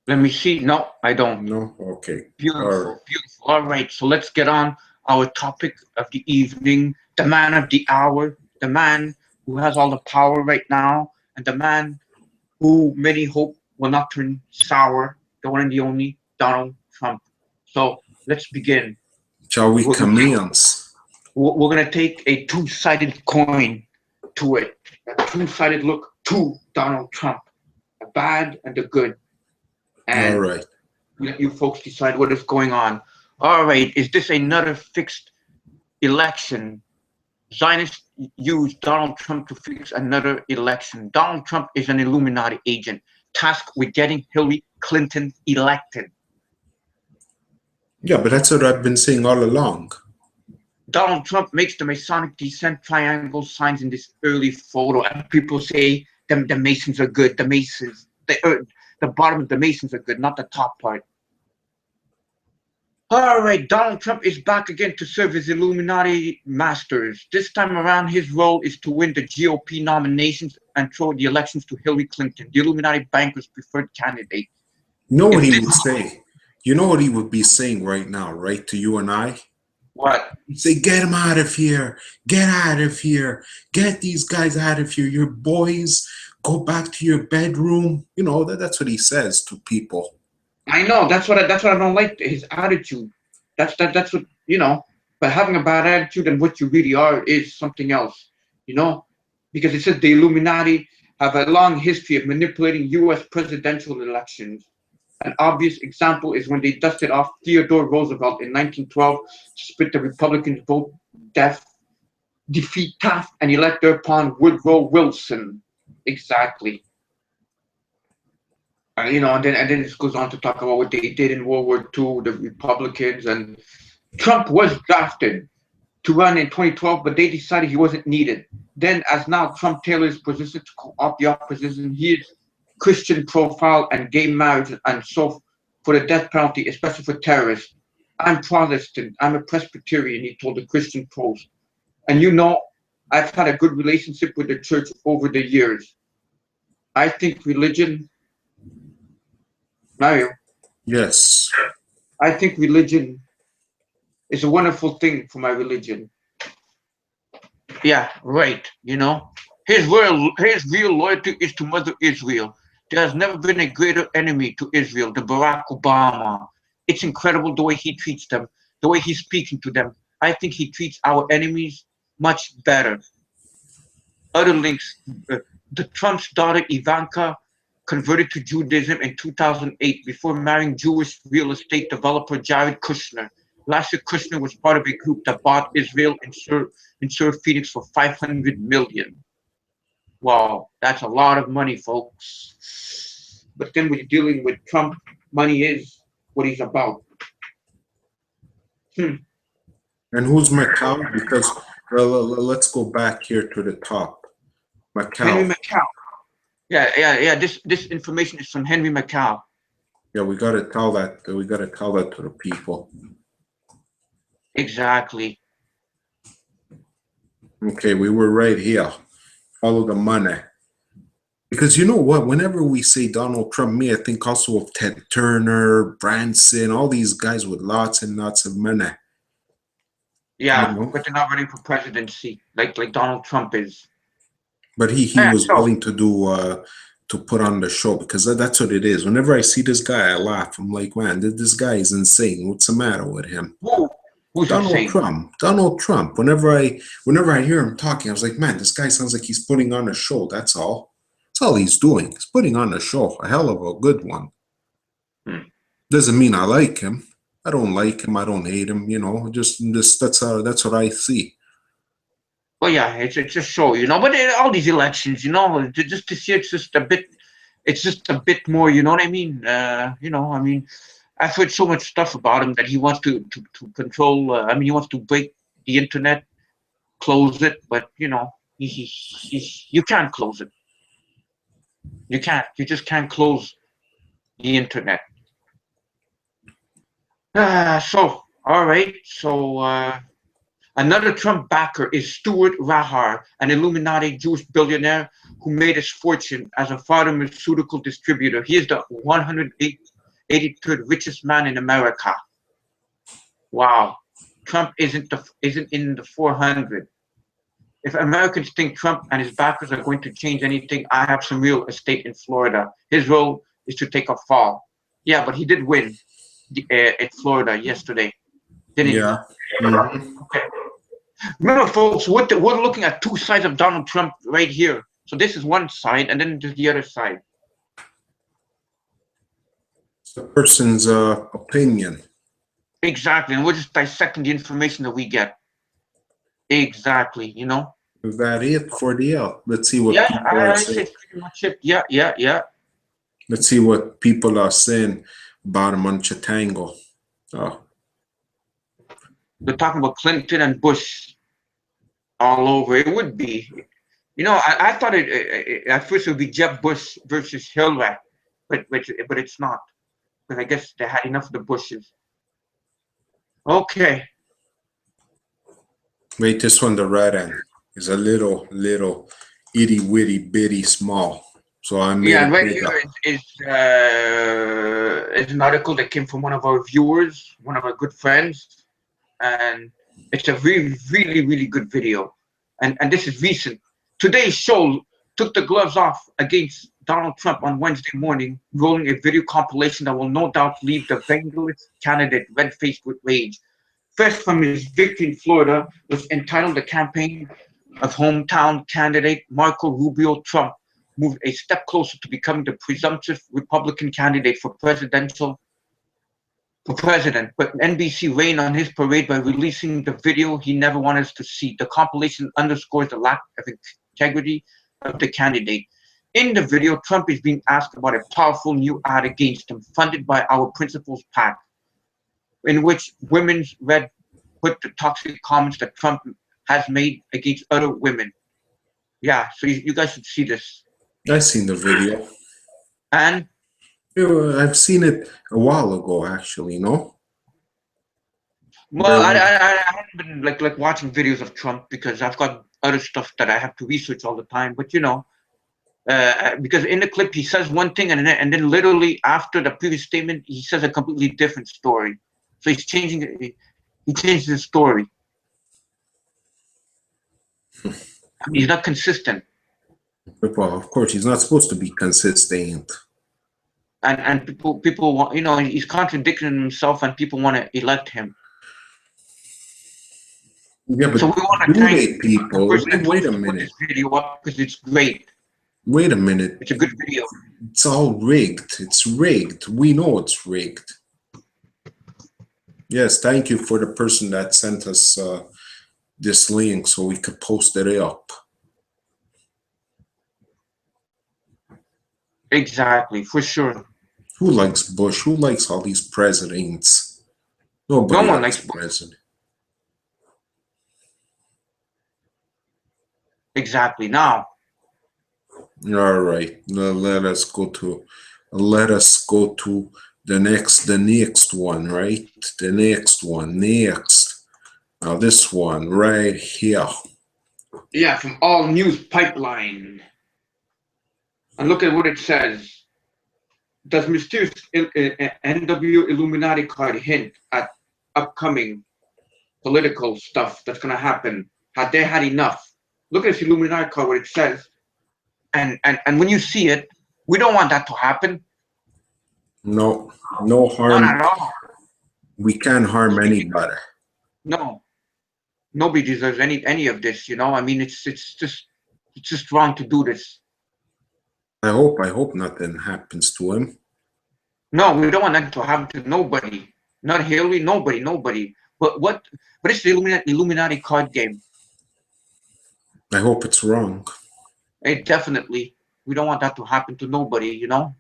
Let me see. No, I don't. No? Okay. Beautiful. All right, so let's get on our topic of the evening. The man of the hour, the man who has all the power right now, and the man who many hope will not turn sour, the one and the only Donald Trump. So let's begin. Shall we commence? We're going to take a 2-sided coin to it, a 2-sided look to Donald Trump, the bad and the good. And all right. You folks decide what is going on. All right, is this another fixed election? Zionists use Donald Trump to fix another election. Donald Trump is an Illuminati agent tasked with getting Hillary Clinton elected. Yeah, but that's what I've been saying all along. Donald Trump makes the Masonic descent triangle signs in this early photo, and people say the Masons are good. The Masons, the bottom of the Masons are good, not the top part. All right, Donald Trump is back again to serve his Illuminati masters. This time around, his role is to win the GOP nominations and throw the elections to Hillary Clinton, the Illuminati banker's preferred candidate. You know what he would say? You know what he would be saying right now, right, to you and I? What? He'd say, get him out of here. Get out of here. Get these guys out of here. Your boys, go back to your bedroom. You know, that's what he says to people. I know. That's what I don't like, his attitude. That's what, you know. But having a bad attitude and what you really are is something else, you know? Because it says the Illuminati have a long history of manipulating U.S. presidential elections. An obvious example is when they dusted off Theodore Roosevelt in 1912 to split the Republicans' vote defeat Taft and elect thereupon Woodrow Wilson. Exactly. You know, and then it goes on to talk about what they did in World War II, the Republicans, and Trump was drafted to run in 2012, but they decided he wasn't needed. Then, as now Trump tailors position to co-opt the opposition, his Christian profile and gay marriage and so for the death penalty, especially for terrorists. I'm Protestant. I'm a Presbyterian, he told the Christian Post. And you know, I've had a good relationship with the church over the years. I think religion, Mario, Yes. I think religion is a wonderful thing for my religion. Yeah, right. You know, his real loyalty is to Mother Israel. There has never been a greater enemy to Israel than Barack Obama. It's incredible the way he treats them, the way he's speaking to them. I think he treats our enemies much better. Other links: the Trump's daughter Ivanka converted to Judaism in 2008 before marrying Jewish real estate developer Jared Kushner. Last year, Kushner was part of a group that bought Israel and served Phoenix for $500 million. Wow, that's a lot of money, folks. But then when you're dealing with Trump, money is what he's about. And who's Macau? Because let's go back here to the top. Henry Macau. Macau. Yeah. This information is from Henry Macau. Yeah, we gotta tell that. We gotta tell that to the people. Exactly. Okay, we were right here. Follow the money. Because you know what? Whenever we say Donald Trump, me, I think also of Ted Turner, Branson, all these guys with lots and lots of money. Yeah, You know? but they're not running for presidency like Donald Trump is. But he Yeah, was so willing to do to put on the show because that's what it is. Whenever I see this guy, I laugh. I'm like, man, this guy is insane. What's the matter with him? who's Donald insane? Trump. Donald Trump. Whenever I hear him talking, I was like, man, this guy sounds like he's putting on a show. That's all. That's all he's doing. He's putting on a show, a hell of a good one. Doesn't mean I like him. I don't like him. I don't hate him. You know, just that's what I see. Well, yeah, it's a show, you know. But all these elections, you know, just to see it's just a bit more, you know what I mean? You know, I mean, I've heard so much stuff about him that he wants to control. I mean, he wants to break the internet, close it, but you know, you can't close it. You can't. You just can't close the internet. So all right. So another Trump backer is Stuart Rahar, an Illuminati Jewish billionaire who made his fortune as a pharmaceutical distributor. He is the 183rd richest man in America. Wow. Trump isn't in the 400. If Americans think Trump and his backers are going to change anything, I have some real estate in Florida. His role is to take a fall. Yeah, but he did win in Florida yesterday, didn't he? Yeah. Mm-hmm. Okay. Remember, folks, we're looking at two sides of Donald Trump right here. So this is one side, and then there's the other side. It's the person's opinion. Exactly, and we're just dissecting the information that we get. Exactly, you know. Is that it for the Let's see what Yeah, people are I saying. say pretty much it. Yeah. Let's see what people are saying about him on Chatango. Oh. They're talking about Clinton and Bush all over. It would be, you know, I thought it at first it would be Jeb Bush versus Hillary, but it's not, because I guess they had enough of the Bushes. Okay. Wait, this one, the red end, is a little itty witty bitty small. So I made Yeah, it right bigger. here is an article that came from one of our viewers, one of our good friends, and it's a really good video, and this is recent. Today's show took the gloves off against Donald Trump on Wednesday morning, rolling a video compilation that will no doubt leave the Bengalist candidate red-faced with rage. First, from his victory in Florida, was entitled "The Campaign of Hometown Candidate Marco Rubio Trump moved a step closer to becoming the presumptive Republican candidate for president." But NBC rained on his parade by releasing the video he never wanted us to see. The compilation underscores the lack of integrity of the candidate. In the video, Trump is being asked about a powerful new ad against him, funded by Our Principles PAC, in which women's read put the toxic comments that Trump has made against other women. Yeah, so you guys should see this. I've seen the video. And I've seen it a while ago, actually. No. well, I haven't been like watching videos of Trump because I've got other stuff that I have to research all the time. But you know, because in the clip he says one thing and then literally after the previous statement he says a completely different story. So he's changing it. He changed his story. I mean, he's not consistent. Well, of course, he's not supposed to be consistent. And people want, you know, he's contradicting himself, and people want to elect him. Yeah, but so we want to do thank they, people? Wait a minute. This video up because it's great. Wait a minute. It's a good video. It's all rigged. It's rigged. We know it's rigged. Yes, thank you for the person that sent us this link so we could post it up. Exactly, for sure. Who likes Bush? Who likes all these presidents? Nobody No one likes likes president. Exactly. Now. All right. Let us go to the next one, right? The next one. Now this one right here. Yeah, from All News Pipeline. And look at what it says. Does mysterious NW Illuminati card hint at upcoming political stuff that's going to happen? Had they had enough? Look at this Illuminati card, what it says. And when you see it, we don't want that to happen. No harm. Not at all. We can't harm anybody. No. Nobody deserves any of this, you know? I mean, it's just wrong to do this. I hope nothing happens to him. No, we don't want that to happen to nobody. Not Hillary, nobody. But it's the Illuminati card game. I hope it's wrong. Definitely. We don't want that to happen to nobody, you know?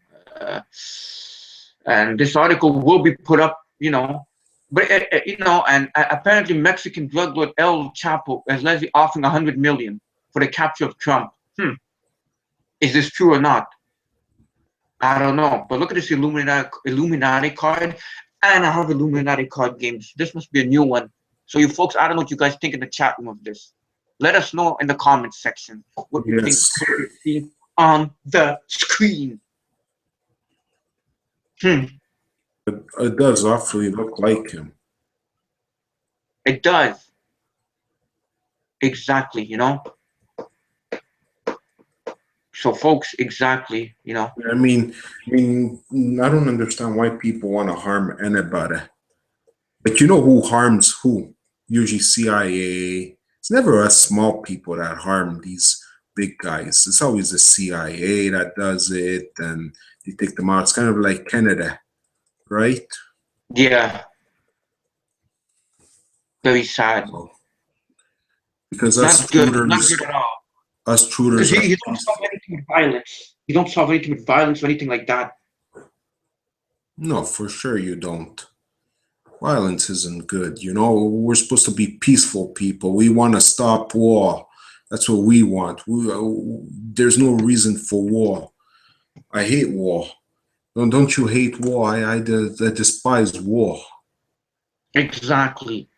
And this article will be put up, you know. But, you know, and apparently Mexican drug lord El Chapo is allegedly offering $100 million for the capture of Trump. Is this true or not? I don't know. But look at this Illuminati card. And I have Illuminati card games. This must be a new one. So you folks, I don't know what you guys think in the chat room of this. Let us know in the comments section what you think on the screen. It does awfully look like him. It does. Exactly, you know. So folks, exactly, you know. I mean, I don't understand why people want to harm anybody. But you know who harms who? Usually CIA. It's never us small people that harm these big guys. It's always the CIA that does it, and they take them out. It's kind of like Canada, right? Yeah. Very sad. Because not good at all. Us Truders. You don't solve anything with violence. You don't solve anything with violence or anything like that. No, for sure you don't. Violence isn't good. You know, we're supposed to be peaceful people. We want to stop war. That's what we want. There's no reason for war. I hate war. Don't you hate war? I despise war. Exactly.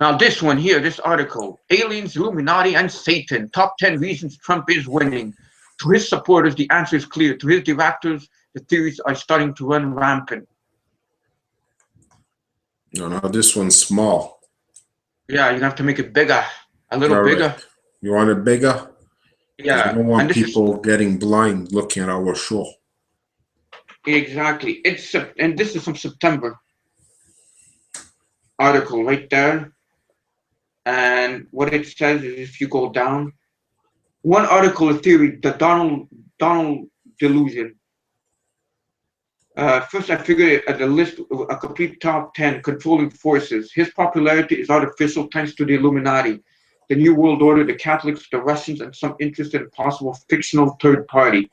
Now this one here, this article, aliens, Illuminati, and Satan, top 10 reasons Trump is winning. To his supporters, the answer is clear. To his detractors, the theories are starting to run rampant. No, this one's small. Yeah, you have to make it bigger, a little bigger. Right. You want it bigger? Yeah. I don't want people getting blind looking at our show. Exactly. And this is from September. article right there. And what it says is, if you go down, one article of theory, the Donald delusion. First, I figured it as a list, a complete top 10 controlling forces. His popularity is artificial thanks to the Illuminati, the New World Order, the Catholics, the Russians, and some interested in possible fictional third party.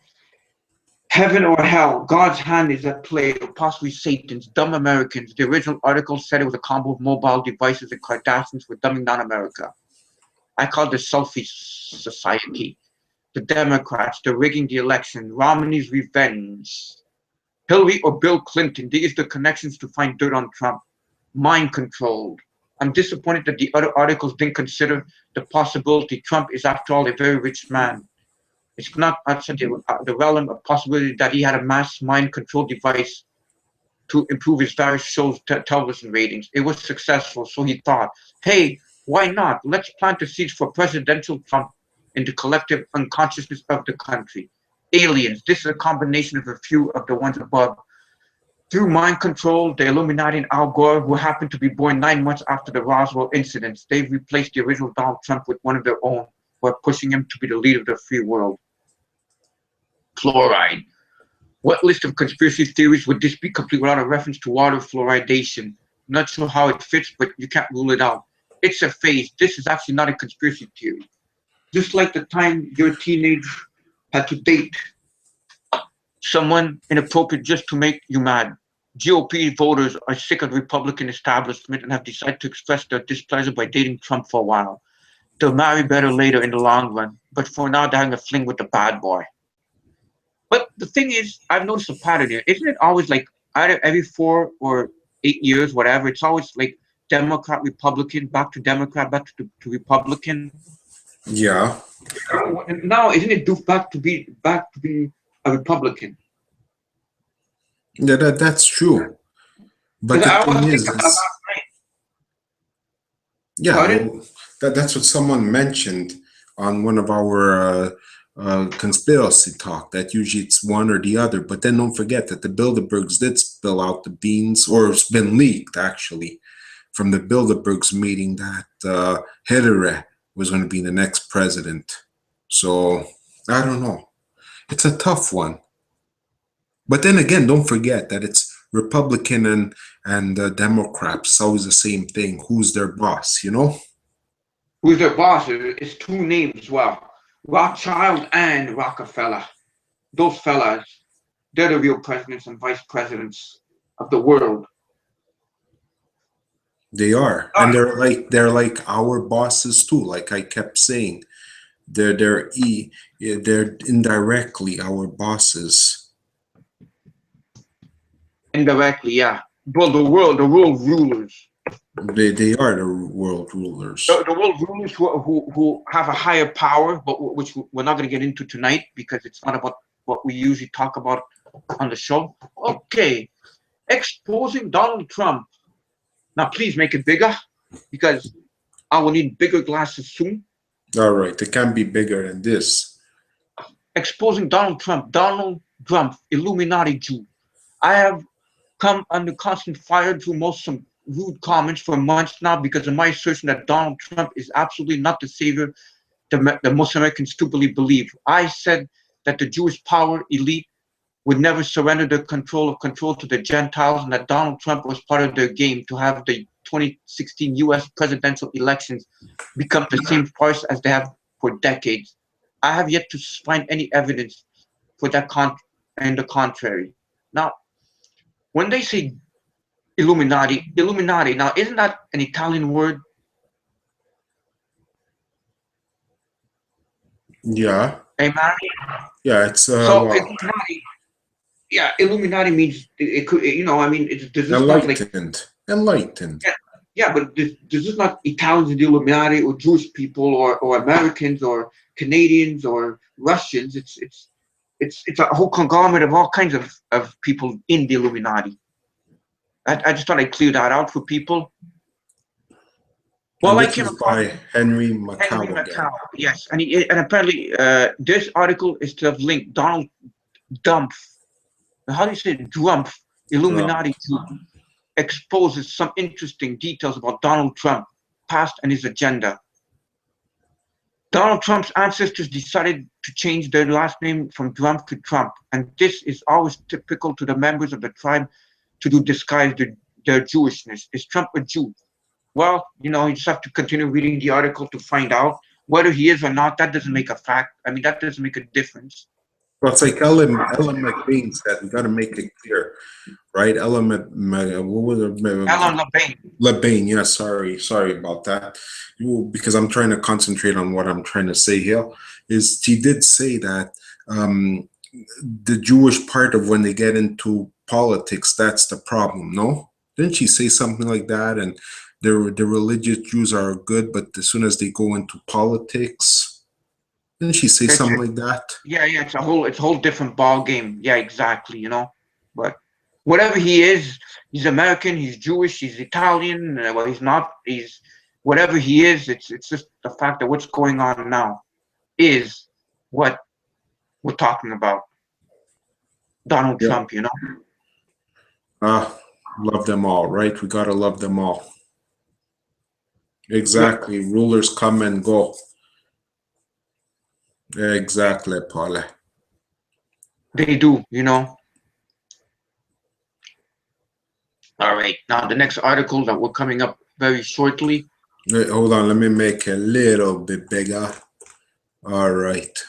Heaven or hell, God's hand is at play, or possibly Satan's. Dumb Americans. The original article said it was a combo of mobile devices and Kardashians were dumbing down America. I call the selfish society. The Democrats, they're rigging the election. Romney's revenge. Hillary or Bill Clinton, they use the connections to find dirt on Trump. Mind controlled. I'm disappointed that the other articles didn't consider the possibility Trump is, after all, a very rich man. It's not outside the realm of possibility that he had a mass mind control device to improve his various shows' television ratings. It was successful, so he thought, hey, why not? Let's plant the seeds for presidential Trump in the collective unconsciousness of the country. Aliens, this is a combination of a few of the ones above. Through mind control, the Illuminati and Al Gore, who happened to be born 9 months after the Roswell incidents, they've replaced the original Donald Trump with one of their own, who are pushing him to be the leader of the free world. Fluoride. What list of conspiracy theories would this be, complete without a reference to water fluoridation? Not sure how it fits, but you can't rule it out. It's a phase. This is actually not a conspiracy theory. Just like the time your teenage had to date someone inappropriate just to make you mad. GOP voters are sick of the Republican establishment and have decided to express their displeasure by dating Trump for a while. They'll marry better later in the long run, but for now they're having a fling with the bad boy. But the thing is, I've noticed a pattern here. Isn't it always like either every 4 or 8 years, whatever, it's always like Democrat, Republican, back to Democrat, back to Republican. Yeah. Now, isn't it due back to be a Republican? Yeah, that's true. But the thing is, yeah, well, that's what someone mentioned on one of our conspiracy talk, that usually it's one or the other. But then don't forget that the Bilderbergs did spill out the beans, or it's been leaked actually from the Bilderbergs meeting, that Hitler was going to be the next president. So I don't know. It's a tough one. But then again, don't forget that it's Republican and Democrats. It's always the same thing. Who's their boss, you know? Who's their boss? It's 2 names. Well, Rothschild and Rockefeller. Those fellas, they're the real presidents and vice presidents of the world. They are, and they're like our bosses too. Like I kept saying, they're indirectly our bosses. Indirectly, yeah. Well, the world rulers. They are the world rulers. The world rulers who have a higher power, but which we're not going to get into tonight because it's not about what we usually talk about on the show. Okay, exposing Donald Trump. Now, please make it bigger because I will need bigger glasses soon. All right, it can be bigger than this. Exposing Donald Trump, Illuminati Jew. I have come under constant fire through some rude comments for months now because of my assertion that Donald Trump is absolutely not the savior the most Americans stupidly believe. I said that the Jewish power elite would never surrender their control to the Gentiles, and that Donald Trump was part of their game to have the 2016 U.S. presidential elections become the same farce as they have for decades. I have yet to find any evidence for that and the contrary. Now, when they say Illuminati, now isn't that an Italian word? Yeah. Amen? Yeah, it's so well, Illuminati means it could, I mean, does this enlightened. Not enlightened. Yeah, but does this not Italians in the Illuminati or Jewish people or Americans or Canadians or Russians? It's a whole conglomerate of all kinds of people in the Illuminati. I just thought I'd clear that out for people. Well, and this is by Henry Macau. Yes, and apparently this article is to have linked Donald Dumpf. How do you say Dumpf? Illuminati. exposes some interesting details about Donald Trump, past and his agenda. Donald Trump's ancestors decided to change their last name from Trump to Trump, and this is always typical to the members of the tribe to do disguise their Jewishness. Is Trump a Jew? Well, you just have to continue reading the article to find out whether he is or not. That doesn't make a fact. I mean, that doesn't make a difference. Well, it's like Ellen McBain said, we got to make it clear, right? Ellen LeBain, yeah, sorry about that. Because I'm trying to concentrate on what I'm trying to say here. Is she did say that the Jewish part of when they get into politics, that's the problem, no? Didn't she say something like that? And the religious Jews are good, but as soon as they go into politics, didn't she say something like that? Yeah, it's a whole different ball game. Yeah, exactly. But whatever he is, he's American, he's Jewish, he's Italian. Well, he's not. He's whatever he is. It's just the fact that what's going on now is what we're talking about. Donald Trump. Love them all, right? We gotta love them all. Exactly. Yeah. Rulers come and go. Exactly, Paula. They do, All right. Now, the next article that we're coming up very shortly. Wait, hold on. Let me make it a little bit bigger. All right.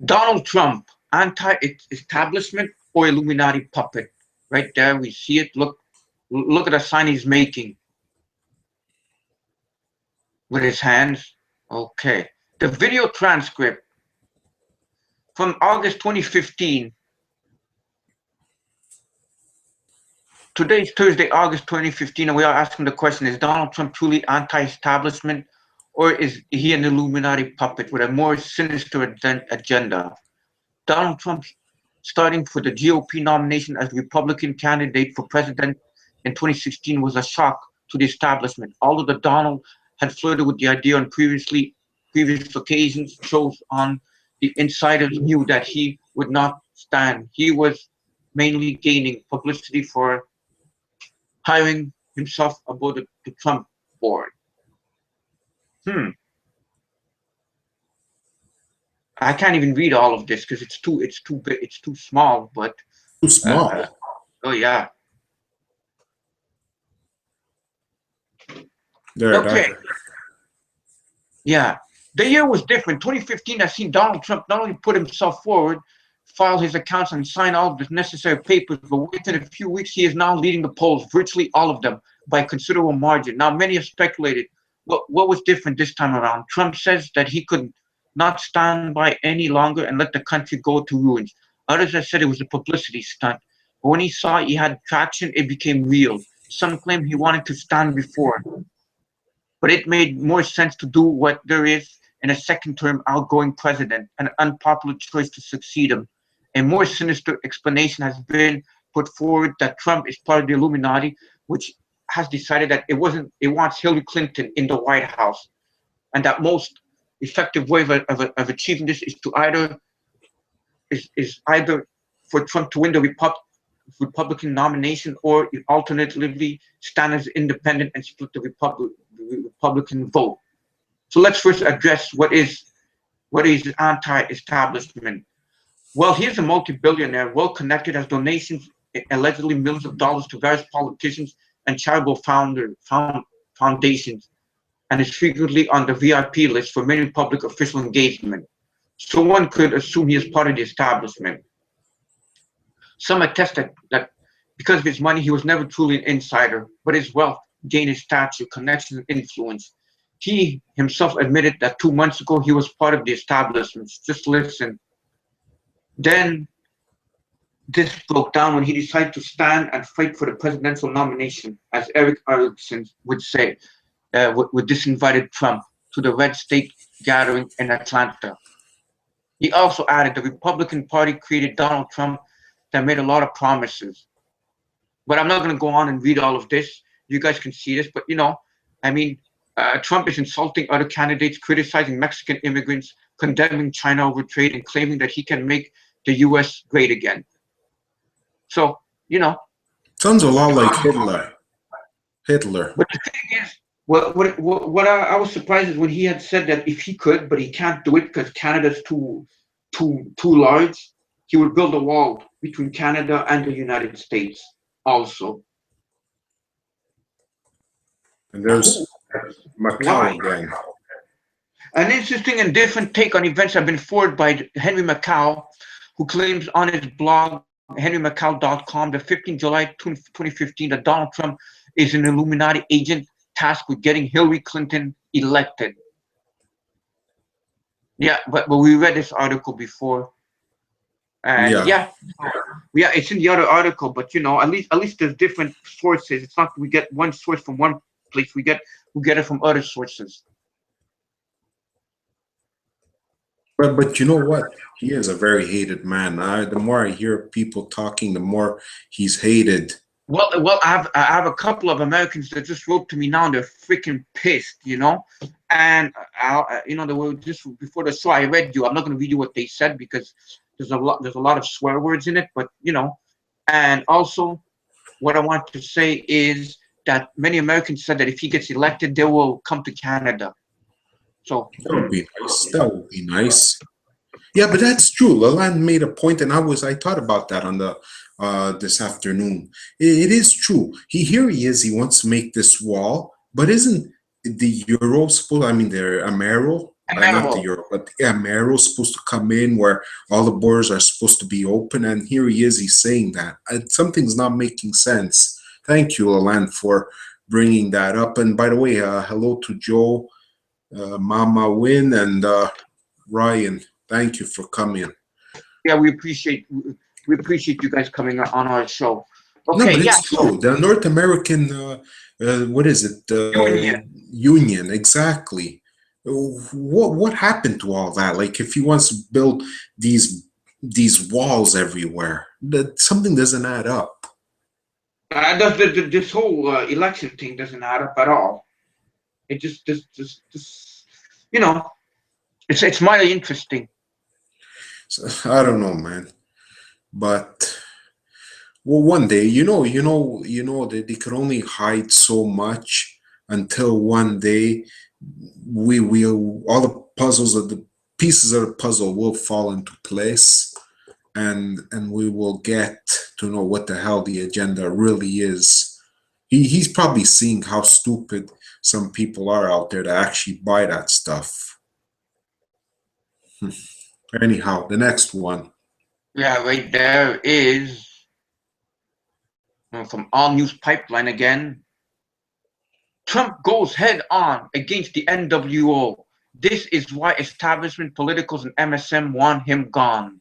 Donald Trump, anti-establishment or Illuminati puppet. Right there, we see it. Look at the sign he's making with his hands. Okay. The video transcript from August 2015. Today is Thursday, August 2015, and we are asking the question, is Donald Trump truly anti-establishment, or is he an Illuminati puppet with a more sinister agenda? Donald Trump, starting for the GOP nomination as Republican candidate for president in 2016, was a shock to the establishment. Although Donald had flirted with the idea on previous occasions, shows on the insiders knew that he would not stand. He was mainly gaining publicity for hiring himself aboard the Trump board. I can't even read all of this because it's too big, it's too small. But too small. Oh yeah. There. Okay. Yeah. The year was different. 2015 has seen Donald Trump not only put himself forward, file his accounts, and sign all the necessary papers, but within a few weeks, he is now leading the polls, virtually all of them, by a considerable margin. Now, many have speculated what was different this time around. Trump says that he could not stand by any longer and let the country go to ruins. Others have said it was a publicity stunt. But when he saw he had traction, it became real. Some claim he wanted to stand before, but it made more sense to do what there is in a second-term outgoing president, an unpopular choice to succeed him. A more sinister explanation has been put forward that Trump is part of the Illuminati, which has decided that it wants Hillary Clinton in the White House, and that most effective way of achieving this is to either for Trump to win the Republican nomination, or alternatively stand as independent and split the Republican vote. So let's first address what is anti-establishment. Well, he is a multi-billionaire, well-connected, has donations, allegedly millions of dollars to various politicians and charitable foundations, and is frequently on the VIP list for many public official engagement. So one could assume he is part of the establishment. Some attest that because of his money, he was never truly an insider, but his wealth gained his stature, connections, and influence. He himself admitted that 2 months ago he was part of the establishment. Just listen. Then this broke down when he decided to stand and fight for the presidential nomination, as Eric Erickson would say, with disinvited Trump to the red state gathering in Atlanta. He also added the Republican Party created Donald Trump that made a lot of promises. But I'm not going to go on and read all of this. You guys can see this, but Trump is insulting other candidates, criticizing Mexican immigrants, condemning China over trade, and claiming that he can make the U.S. great again. So, Sounds a lot like Hitler. Hitler. But the thing is, what I was surprised is when he had said that if he could, but he can't do it because Canada's too large, he would build a wall between Canada and the United States also. And there's Macau again. An interesting and different take on events have been forwarded by Henry Macau, who claims on his blog, henrymacau.com, the 15th July 2015, that Donald Trump is an Illuminati agent tasked with getting Hillary Clinton elected. Yeah, but we read this article before. And yeah, it's in the other article, but you know, at least there's different sources. It's not we get one source from one place, we get it from other sources. But you know what? He is a very hated man. The more I hear people talking, the more he's hated. Well, I have a couple of Americans that just wrote to me now, and they're freaking pissed, you know. And you know, they were just before the show. I read you. I'm not going to read you what they said because there's a lot of swear words in it. But you know, and also, what I want to say is that many Americans said that if he gets elected, they will come to Canada. So that would be nice. That would be nice. Yeah, but that's true. Lalande made a point, and I thought about that on the this afternoon. It is true. Here he is. He wants to make this wall, but isn't the Euro supposed? I mean, the Amero, not the Euro, but the Amero supposed to come in where all the borders are supposed to be open, and here he is. He's saying that something's not making sense. Thank you, Lalande, for bringing that up. And by the way, hello to Joe. Mama Win and Ryan, thank you for coming. Yeah, we appreciate you guys coming on our show. Okay, no, but it's true. The North American, what is it? Union, exactly. What happened to all that? Like, if he wants to build these walls everywhere, something doesn't add up. This whole election thing doesn't add up at all. It just you know, it's mighty interesting. So, I don't know, man, but well, one day, you know that they could only hide so much until one day we all the puzzles of the pieces of the puzzle will fall into place, and we will get to know what the hell the agenda really is. He's probably seeing how stupid some people are out there to actually buy that stuff. Anyhow, the next one. Yeah, right there is from All News Pipeline again. Trump goes head on against the NWO. This is why establishment politicals and MSM want him gone.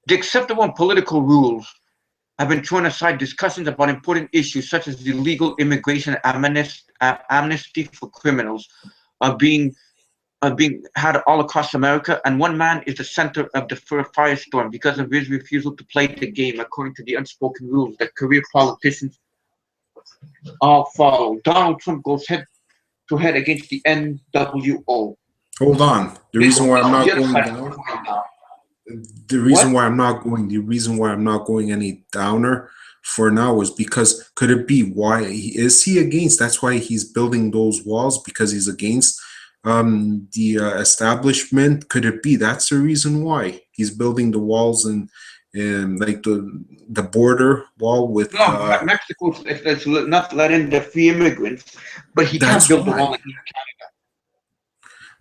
The acceptable and political rules have been thrown aside. Discussions about important issues such as illegal immigration and amnesty for criminals are being had all across America, and one man is the center of the firestorm because of his refusal to play the game according to the unspoken rules that career politicians all follow. Donald Trump goes head to head against the NWO. Hold on. The reason why I'm not going down. The reason why I'm not going any downer for now is because could it be why is he against? That's why he's building those walls, because he's against the establishment. Could it be that's the reason why he's building the walls and like the border wall with Mexico? It's not let in the free immigrants, but he can't build the wall in Canada.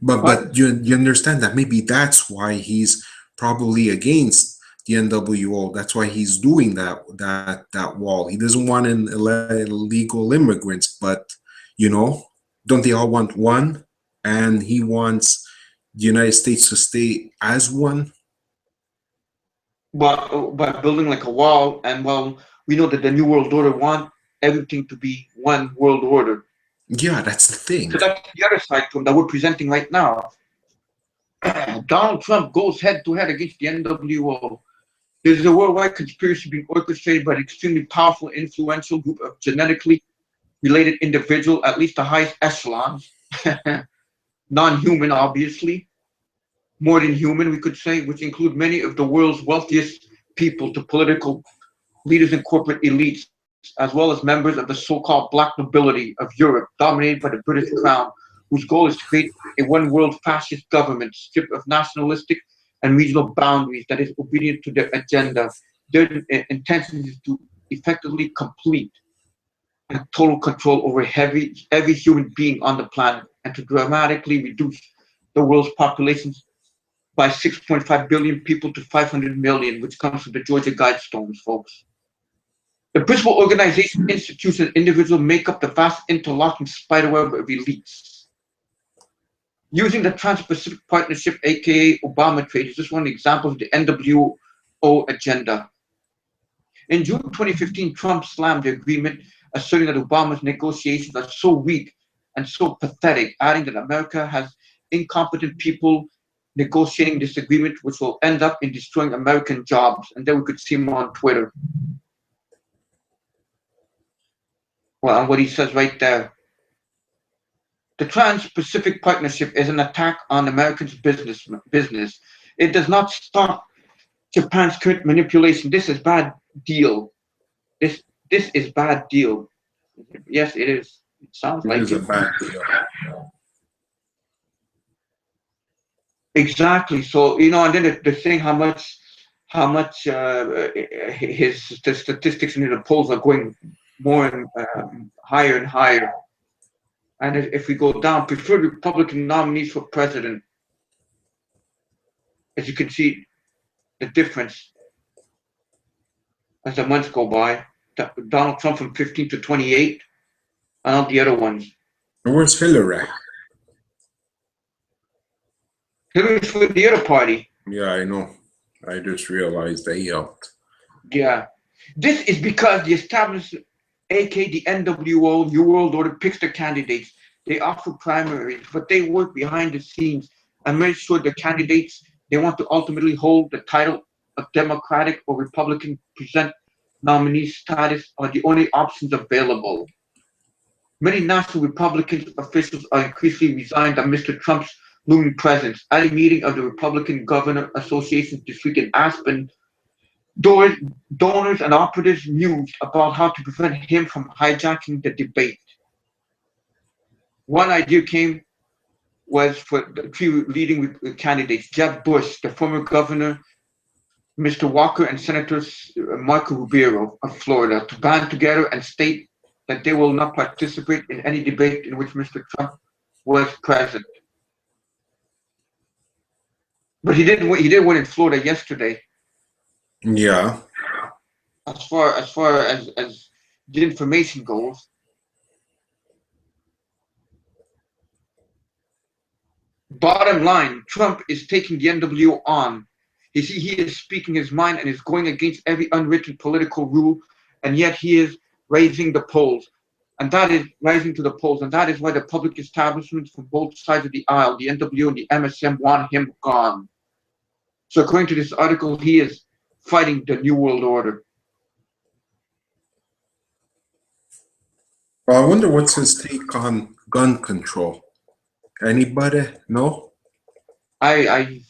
But you understand that maybe that's why he's probably against the NWO. That's why he's doing that wall. He doesn't want illegal immigrants, but you know, don't they all want one? And he wants the United States to stay as one. But by building like a wall, and well, we know that the New World Order want everything to be one world order. Yeah, that's the thing. So that's the other side that we're presenting right now. Donald Trump goes head to head against the NWO. There's a worldwide conspiracy being orchestrated by an extremely powerful, influential group of genetically related individuals, at least the highest echelons. Non-human, obviously. More than human, we could say, which include many of the world's wealthiest people to political leaders and corporate elites, as well as members of the so-called black nobility of Europe, dominated by the British Crown, whose goal is to create a one-world fascist government stripped of nationalistic and regional boundaries that is obedient to their agenda. Their intention is to effectively complete and total control over every human being on the planet, and to dramatically reduce the world's population by 6.5 billion people to 500 million, which comes from the Georgia Guidestones, folks. The principal organization, institutions, and individuals make up the vast interlocking spiderweb of elites. Using the Trans-Pacific Partnership, aka Obama trade, is just one example of the NWO agenda. In June 2015, Trump slammed the agreement, asserting that Obama's negotiations are so weak and so pathetic, adding that America has incompetent people negotiating this agreement, which will end up in destroying American jobs. And then we could see him on Twitter. Well, and what he says right there. The Trans-Pacific Partnership is an attack on Americans' business. It does not stop Japan's current manipulation. This is bad deal. This is bad deal. Yes, it is. It sounds like it is a bad deal. Exactly. So, you know, and then the thing, how much the statistics in the polls are going more and higher and higher. And if we go down, preferred Republican nominees for president, as you can see, the difference as the months go by. Donald Trump from 15 to 28, and all the other ones. And where's Hillary? Hillary's for the other party. Yeah, I know. I just realized they helped. Yeah. This is because the establishment, aka the NWO, New World Order, picks their candidates. They offer primaries, but they work behind the scenes and make sure the candidates they want to ultimately hold the title of Democratic or Republican present nominee status are the only options available. Many national Republican officials are increasingly resigned on Mr. Trump's looming presence. At a meeting of the Republican Governor Association this week in Aspen, donors and operatives mused about how to prevent him from hijacking the debate. One idea was for the three leading candidates, Jeb Bush, the former governor, Mr. Walker, and Senator Marco Rubio of Florida, to band together and state that they will not participate in any debate in which Mr. Trump was present. But he did win in Florida yesterday. Yeah. As far as the information goes. Bottom line, Trump is taking the NWO on. He is speaking his mind and is going against every unwritten political rule, and yet he is raising the polls. And that is rising to the polls, and that is why the public establishments from both sides of the aisle, the NWO and the MSM, want him gone. So according to this article, he is fighting the New World Order. Well, I wonder what's his take on gun control. Anybody? No? I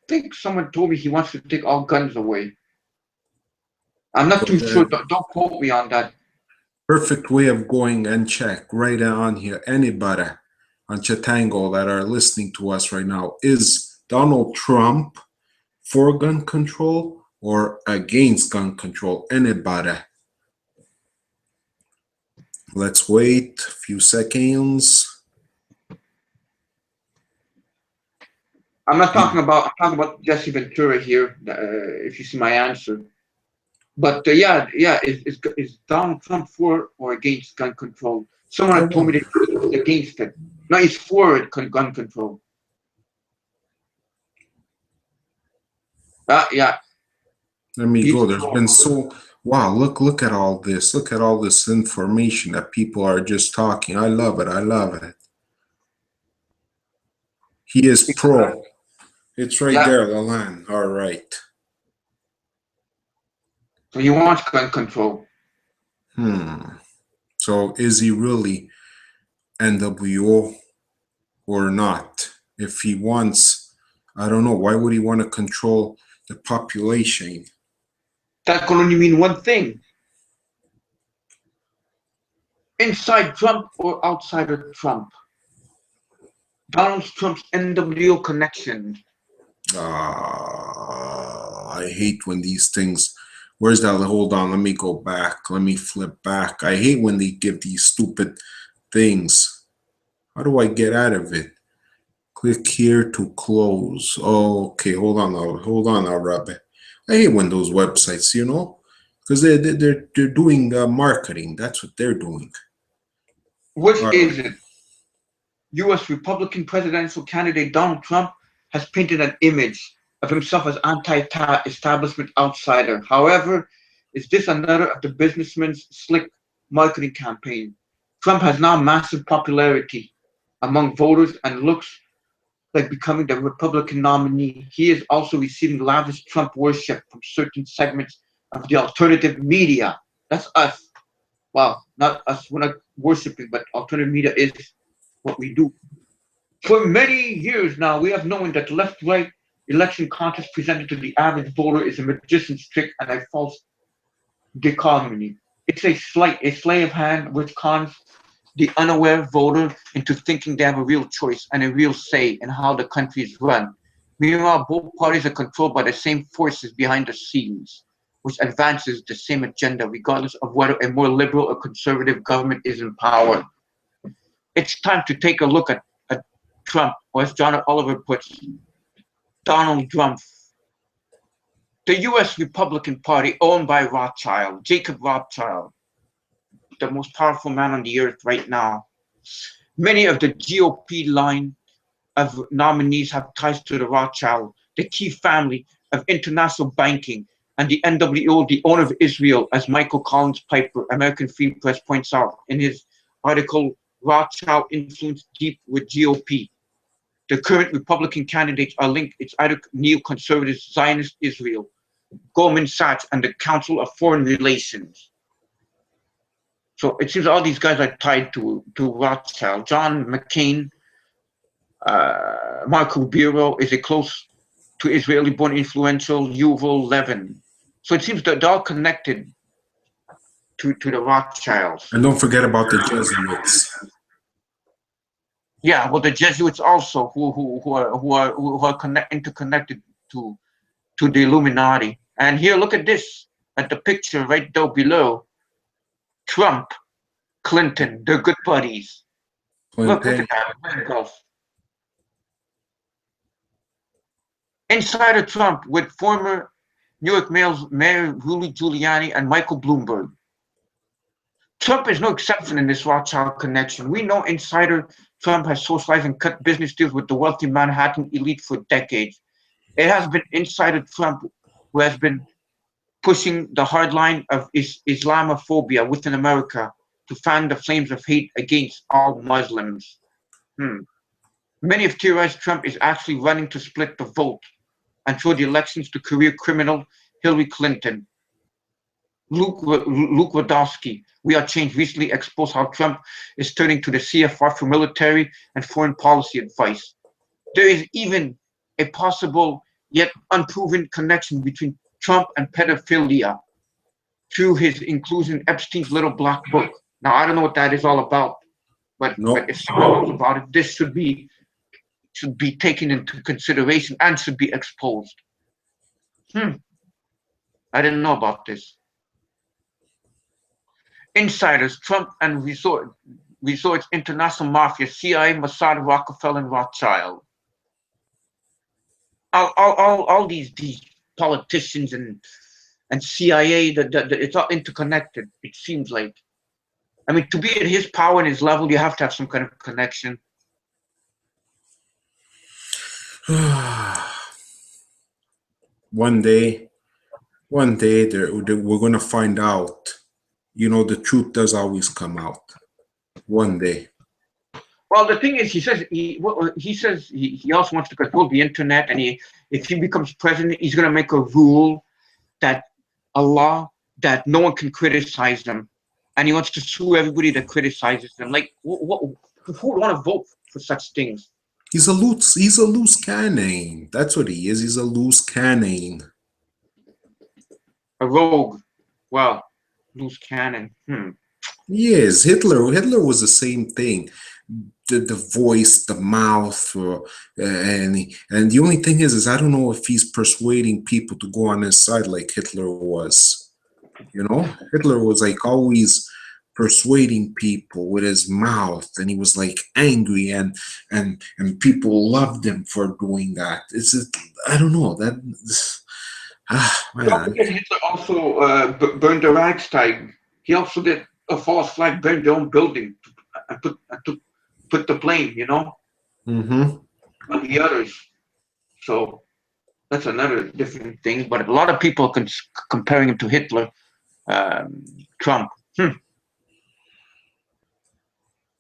think someone told me he wants to take all guns away. I'm not too sure. Don't quote me on that. Perfect way of going and check right on here. Anybody on Chatango that are listening to us right now, is Donald Trump for gun control or against gun control? Anybody? Let's wait a few seconds. I'm talking about Jesse Ventura here. If you see my answer, but yeah, is Donald Trump for or against gun control? Someone told me that he's against it. No, he's for gun control. Yeah. Let me go. There's been so wow. Look at all this. Look at all this information that people are just talking. I love it. I love it. He is pro. It's right there, the line. All right. So he wants gun control. So is he really NWO or not? If he wants, I don't know. Why would he want to control the population? That can only mean one thing. Inside Trump or outside of Trump? Donald Trump's NWO connection. I hate when these things. Where's that? Hold on. Let me go back. Let me flip back. I hate when they give these stupid things. How do I get out of it? Click here to close. Oh, okay. Hold on now, Rabbi. I hate when those websites, because they're doing marketing. That's what they're doing. Which is it? U.S. Republican presidential candidate Donald Trump has painted an image of himself as anti-establishment outsider. However, is this another of the businessman's slick marketing campaign? Trump has now massive popularity among voters and looks like becoming the Republican nominee. He is also receiving lavish Trump worship from certain segments of the alternative media. That's us. Well, not us. We're not worshiping, but alternative media is what we do. For many years now, we have known that the left-right election contest presented to the average voter is a magician's trick and a false dichotomy. It's a sleight of hand which cons the unaware voter into thinking they have a real choice and a real say in how the country is run. Meanwhile, both parties are controlled by the same forces behind the scenes, which advances the same agenda regardless of whether a more liberal or conservative government is in power. It's time to take a look at Trump, or as John Oliver puts, Donald Trump. The U.S. Republican Party, owned by Rothschild, Jacob Rothschild, the most powerful man on the earth right now. Many of the GOP line of nominees have ties to the Rothschild, the key family of international banking, and the NWO, the owner of Israel, as Michael Collins Piper, American Free Press, points out in his article, Rothschild Influence Deep with GOP. The current Republican candidates are linked. It's either neoconservative Zionist Israel, Goldman Sachs, and the Council of Foreign Relations. So it seems all these guys are tied to Rothschild. John McCain, Mark Rubio is a close to Israeli-born influential Yuval Levin. So it seems that they're all connected to the Rothschilds. And don't forget about the Jesuits. Yeah, well, the Jesuits also, who are interconnected to the Illuminati. And here, look at this, at the picture right down below. Trump, Clinton, they're good buddies. Look at that. Insider Trump with former New York Mayor Rudy Giuliani and Michael Bloomberg. Trump is no exception in this Rothschild connection. We know insider Trump has socialized and cut business deals with the wealthy Manhattan elite for decades. It has been insider Trump who has been pushing the hard line of Islamophobia within America to fan the flames of hate against all Muslims. Many have theorized Trump is actually running to split the vote and throw the elections to career criminal Hillary Clinton. Luke Wadowski, We Are Change, recently exposed how Trump is turning to the CFR for military and foreign policy advice. There is even a possible yet unproven connection between Trump and pedophilia through his inclusion in Epstein's Little Black Book. Now, I don't know what that is all about, but if someone knows about it, this should be taken into consideration and should be exposed. I didn't know about this. Insiders, Trump and resorts, international mafia, CIA, Mossad, Rockefeller, and Rothschild. All these politicians and CIA, it's all interconnected, it seems like. I mean, to be at his power and his level, you have to have some kind of connection. One day, we're going to find out. You know, the truth does always come out. One day. Well, the thing is, he says he also wants to control the internet, and if he becomes president, he's going to make a rule, a law that no one can criticize them, and he wants to sue everybody that criticizes them. Like, who would want to vote for such things? He's a loose cannon. That's what he is. He's a loose cannon. A rogue. Well, loose cannon. Yes, Hitler was the same thing. The voice, the mouth, and the only thing is I don't know if he's persuading people to go on his side like Hitler was. You know, Hitler was like always persuading people with his mouth, and he was like angry, and people loved him for doing that. It's just, I don't know that. Don't Man. forget Hitler also burned the Reichstag. He also did a false flag, burned their own building, and put the blame, you know, on the others. So that's another different thing. But a lot of people are comparing him to Hitler, Trump.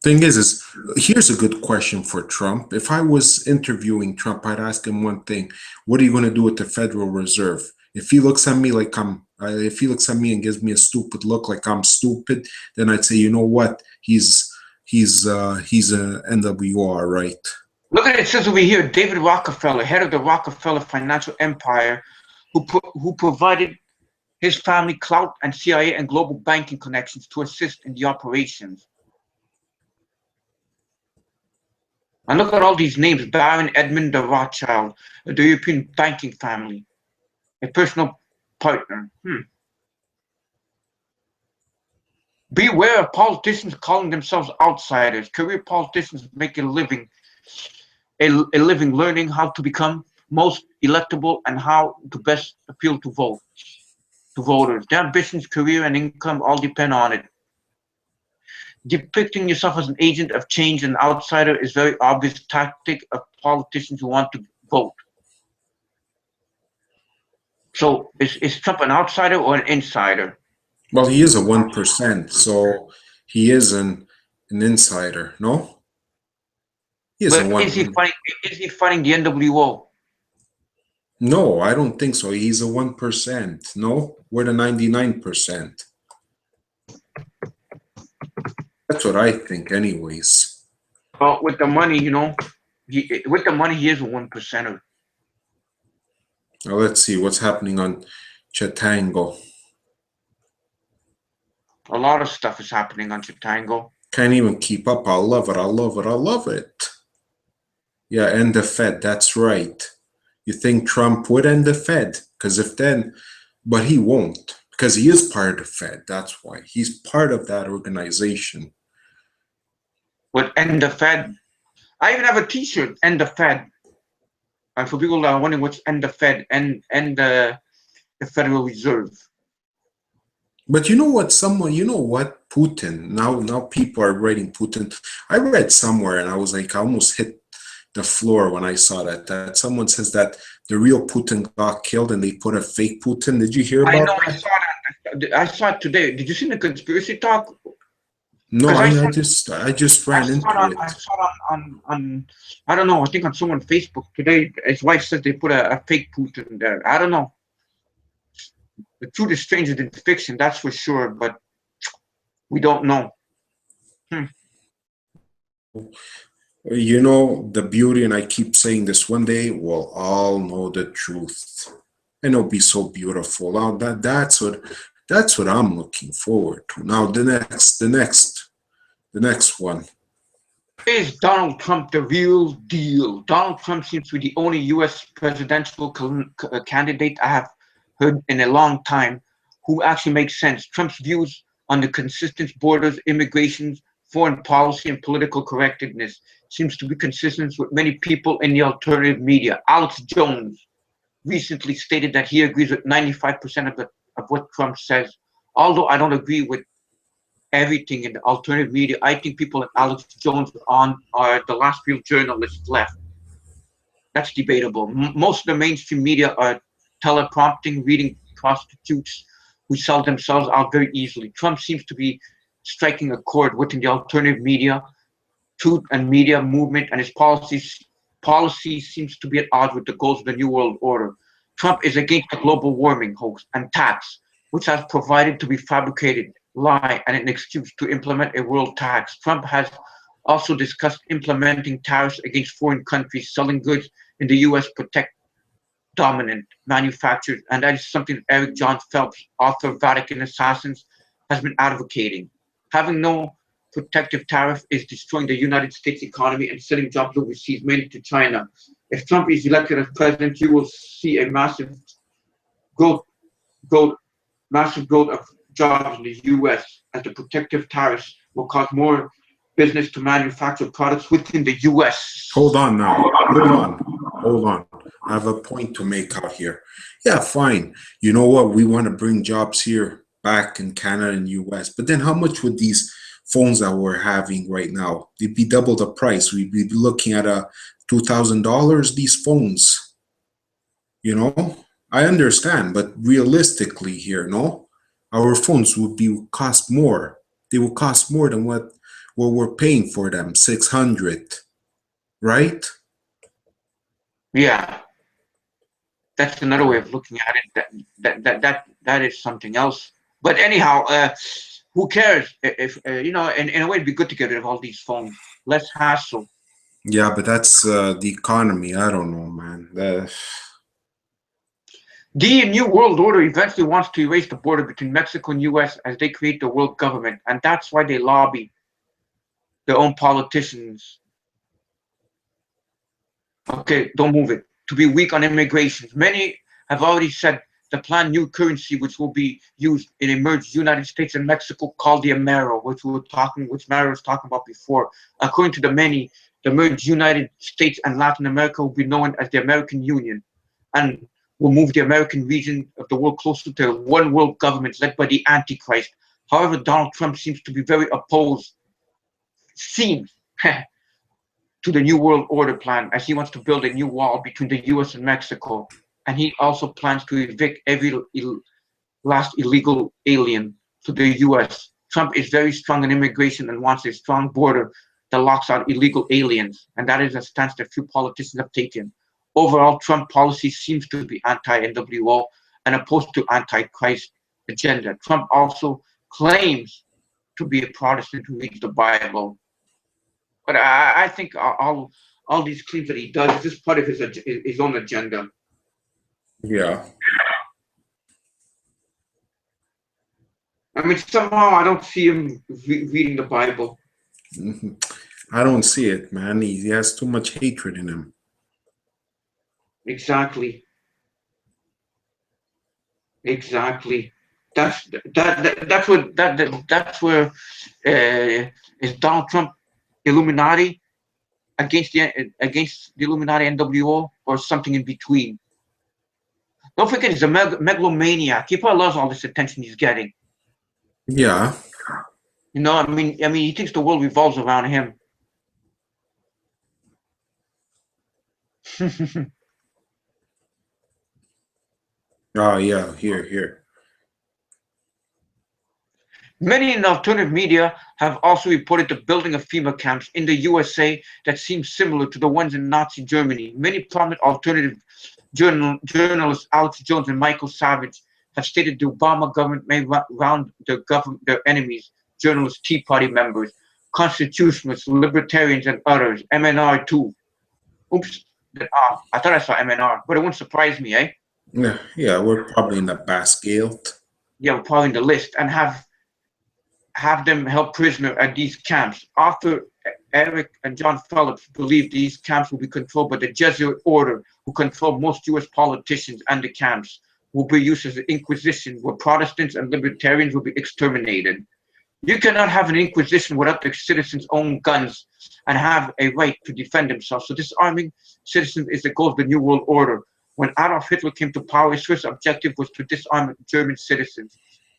Thing is here's a good question for Trump. If I was interviewing Trump, I'd ask him one thing: what are you going to do with the Federal Reserve? If he looks at me like if he looks at me and gives me a stupid look, like I'm stupid, then I'd say, you know what? He's a NWR, right? Look at it. It says over here, David Rockefeller, head of the Rockefeller financial empire, who provided his family clout and CIA and global banking connections to assist in the operations. And look at all these names: Baron Edmund de Rothschild, the European banking family, a personal partner. Beware of politicians calling themselves outsiders. Career politicians make a living learning how to become most electable and how to best appeal to voters. Their ambitions, career, and income all depend on it. Depicting yourself as an agent of change and outsider is a very obvious tactic of politicians who want to vote. So is Trump an outsider or an insider? Well, he is a 1%, so he is an insider, no? He is But is he fighting the NWO? No, I don't think so. He's a 1%. No, we're the 99%. That's what I think, anyways. Well, with the money, you know, with the money, he is a 1%er. Now let's see what's happening on Chatango. A lot of stuff is happening on Chatango. Can't even keep up. I love it. I love it. I love it. Yeah, and the Fed. That's right. You think Trump would end the Fed? Because if then, but he won't. Because he is part of the Fed. That's why. He's part of that organization. But end the Fed. I even have a T-shirt, end the Fed. And for people that are wondering what's end the Fed, end the Federal Reserve. But you know what? Putin. Now people are writing Putin. I read somewhere and I was like, I almost hit the floor when I saw that someone says that the real Putin got killed and they put a fake Putin. Did you hear about that? I saw that. I saw it today. Did you see the conspiracy talk? No, I just ran into it. I saw it on I don't know, I think on someone's Facebook today. His wife said they put a fake Putin there. I don't know. The truth is stranger than fiction, that's for sure, but we don't know. You know, the beauty, and I keep saying this, one day we'll all know the truth. And it'll be so beautiful. Now that's what I'm looking forward to. Now the next one. Is Donald Trump the real deal? Donald Trump seems to be the only US presidential candidate I have heard in a long time who actually makes sense. Trump's views on the consistent borders, immigration, foreign policy, and political correctness seems to be consistent with many people in the alternative media. Alex Jones recently stated that he agrees with 95% of what Trump says. Although I don't agree with everything in the alternative media, I think people like Alex Jones are the last real journalists left. That's debatable. Most of the mainstream media are teleprompting, reading prostitutes who sell themselves out very easily. Trump seems to be striking a chord within the alternative media, truth and media movement, and his policy seems to be at odds with the goals of the New World Order. Trump is against the global warming hoax and tax, which has provided to be fabricated lie and an excuse to implement a world tax. Trump has also discussed implementing tariffs against foreign countries selling goods in the U.S. dominant manufacturers, and that is something that Eric John Phelps, author of Vatican Assassins, has been advocating. Having no protective tariff is destroying the United States economy and sending jobs overseas, mainly to China. If Trump is elected as president, you will see a massive growth of jobs in the U.S. as the protective tariffs will cause more business to manufacture products within the U.S. Hold on now. Hold on. I have a point to make out here. Yeah, fine. You know what? We want to bring jobs here back in Canada and U.S. But then how much would these phones that we're having right now? They'd be double the price. We'd be looking at $2,000, these phones. You know? I understand, but realistically here, no? Our phones would cost more. They will cost more than what we're paying for them, 600, right? Yeah, that's another way of looking at it. That is something else. But anyhow, who cares if you know? In a way, it'd be good to get rid of all these phones, less hassle. Yeah, but that's the economy. I don't know, man. The New World Order eventually wants to erase the border between Mexico and U.S. as they create the world government, and that's why they lobby their own politicians. Okay, don't move it. To be weak on immigration. Many have already said the planned new currency, which will be used in a merged United States and Mexico, called the Amero, which Maro was talking about before. According to the many, the merged United States and Latin America will be known as the American Union, and will move the American region of the world closer to one world government led by the Antichrist. However, Donald Trump seems to be very opposed, to the New World Order plan, as he wants to build a new wall between the U.S. and Mexico. And he also plans to evict every last illegal alien to the U.S. Trump is very strong on immigration and wants a strong border that locks out illegal aliens. And that is a stance that few politicians have taken. Overall, Trump policy seems to be anti-NWO and opposed to anti-Christ agenda. Trump also claims to be a Protestant who reads the Bible. But I think all these claims that he does is just part of his own agenda. Yeah. I mean, somehow I don't see him reading the Bible. I don't see it, man. He has too much hatred in him. Exactly. That's where is Donald Trump Illuminati against the Illuminati NWO, or something in between? Don't forget, he's a megalomaniac. He probably loves all this attention he's getting. Yeah. You know, I mean, he thinks the world revolves around him. Oh, yeah. Here. Many in the alternative media have also reported the building of FEMA camps in the USA that seem similar to the ones in Nazi Germany. Many prominent alternative journalists Alex Jones and Michael Savage have stated the Obama government may round their enemies, journalists, Tea Party members, constitutionalists, libertarians, and others. MNR too. Oops. I thought I saw MNR, but it wouldn't surprise me, eh? Yeah, we're probably in the Basquiat. Yeah, we're probably in the list, and have them held prisoner at these camps. Author Eric and John Phillips believe these camps will be controlled by the Jesuit order, who control most U.S. politicians, and the camps will be used as an inquisition where Protestants and libertarians will be exterminated. You cannot have an inquisition without the citizens own guns and have a right to defend themselves. So disarming citizens is the goal of the New World Order. When Adolf Hitler came to power, his first objective was to disarm German citizens.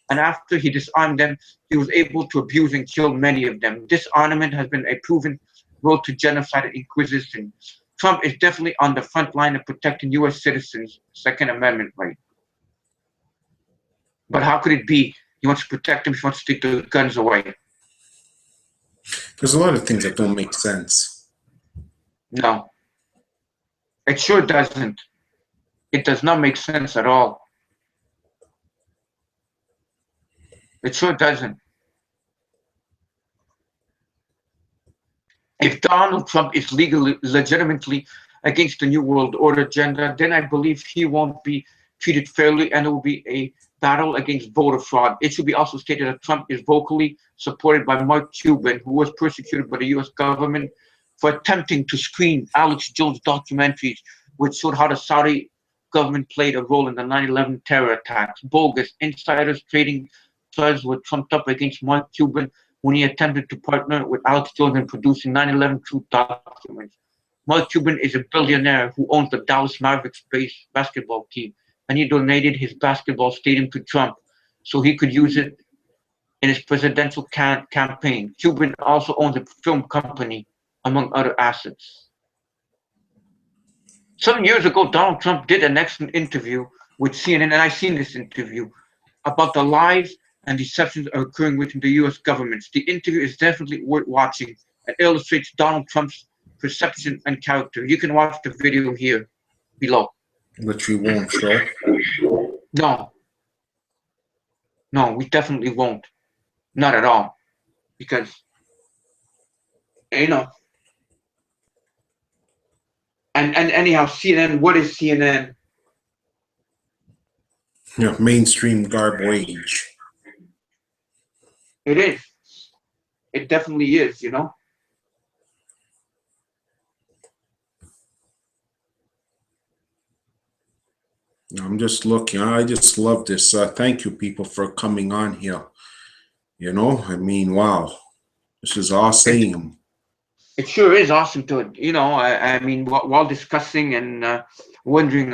And after he disarmed them, he was able to abuse and kill many of them. Disarmament has been a proven road to genocide and inquisition. Trump is definitely on the front line of protecting U.S. citizens' Second Amendment right. But how could it be? He wants to protect them, he wants to take the guns away. There's a lot of things that don't make sense. No. It sure doesn't. It does not make sense at all. It sure doesn't. If Donald Trump is legitimately against the New World Order agenda, then I believe he won't be treated fairly, and it will be a battle against voter fraud. It should be also stated that Trump is vocally supported by Mark Cuban, who was persecuted by the U.S. government for attempting to screen Alex Jones documentaries, which showed how the Saudi government played a role in the 9/11 terror attacks. Bogus insiders trading charges were trumped up against Mark Cuban when he attempted to partner with Alex Jones in producing 9/11 truth documents. Mark Cuban is a billionaire who owns the Dallas Mavericks-based basketball team, and he donated his basketball stadium to Trump so he could use it in his presidential campaign. Cuban also owns a film company, among other assets. Some years ago, Donald Trump did an excellent interview with CNN, and I've seen this interview, about the lies and deceptions occurring within the U.S. government. The interview is definitely worth watching and illustrates Donald Trump's perception and character. You can watch the video here below. Which we won't show. No, we definitely won't. Not at all. Because, you know, and anyhow, CNN, what is CNN? Yeah, mainstream garbage. It is. It definitely is, you know. I'm just looking. I just love this. Thank you, people, for coming on here. You know, I mean, wow, this is awesome. It sure is awesome to, you know, I mean, while discussing and wondering,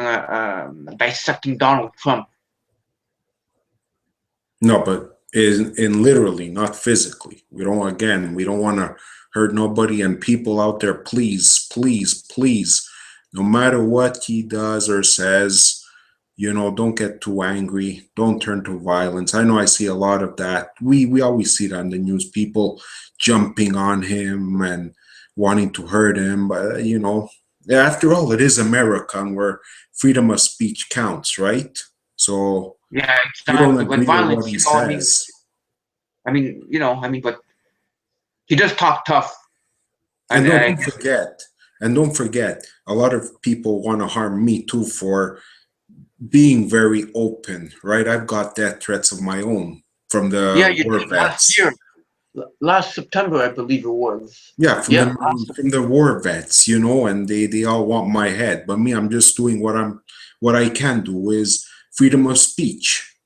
dissecting Donald Trump. No, but in literally, not physically. We don't want to hurt nobody. And people out there, please, please, please, no matter what he does or says, you know, don't get too angry. Don't turn to violence. I know I see a lot of that. We always see that on the news, people jumping on him and wanting to hurt him. But, you know, after all, it is America, and where freedom of speech counts, right? So yeah, you don't exactly. agree But violence, with what he you know, says. I mean, you know, but he does talk tough. And don't forget, a lot of people want to harm me too for being very open, right? I've got death threats of my own from Yeah, the you war did vets. last September, I believe it was. Yeah, from Yeah, from the war vets, you know, and they all want my head. But me, I'm just doing what I can do is freedom of speech,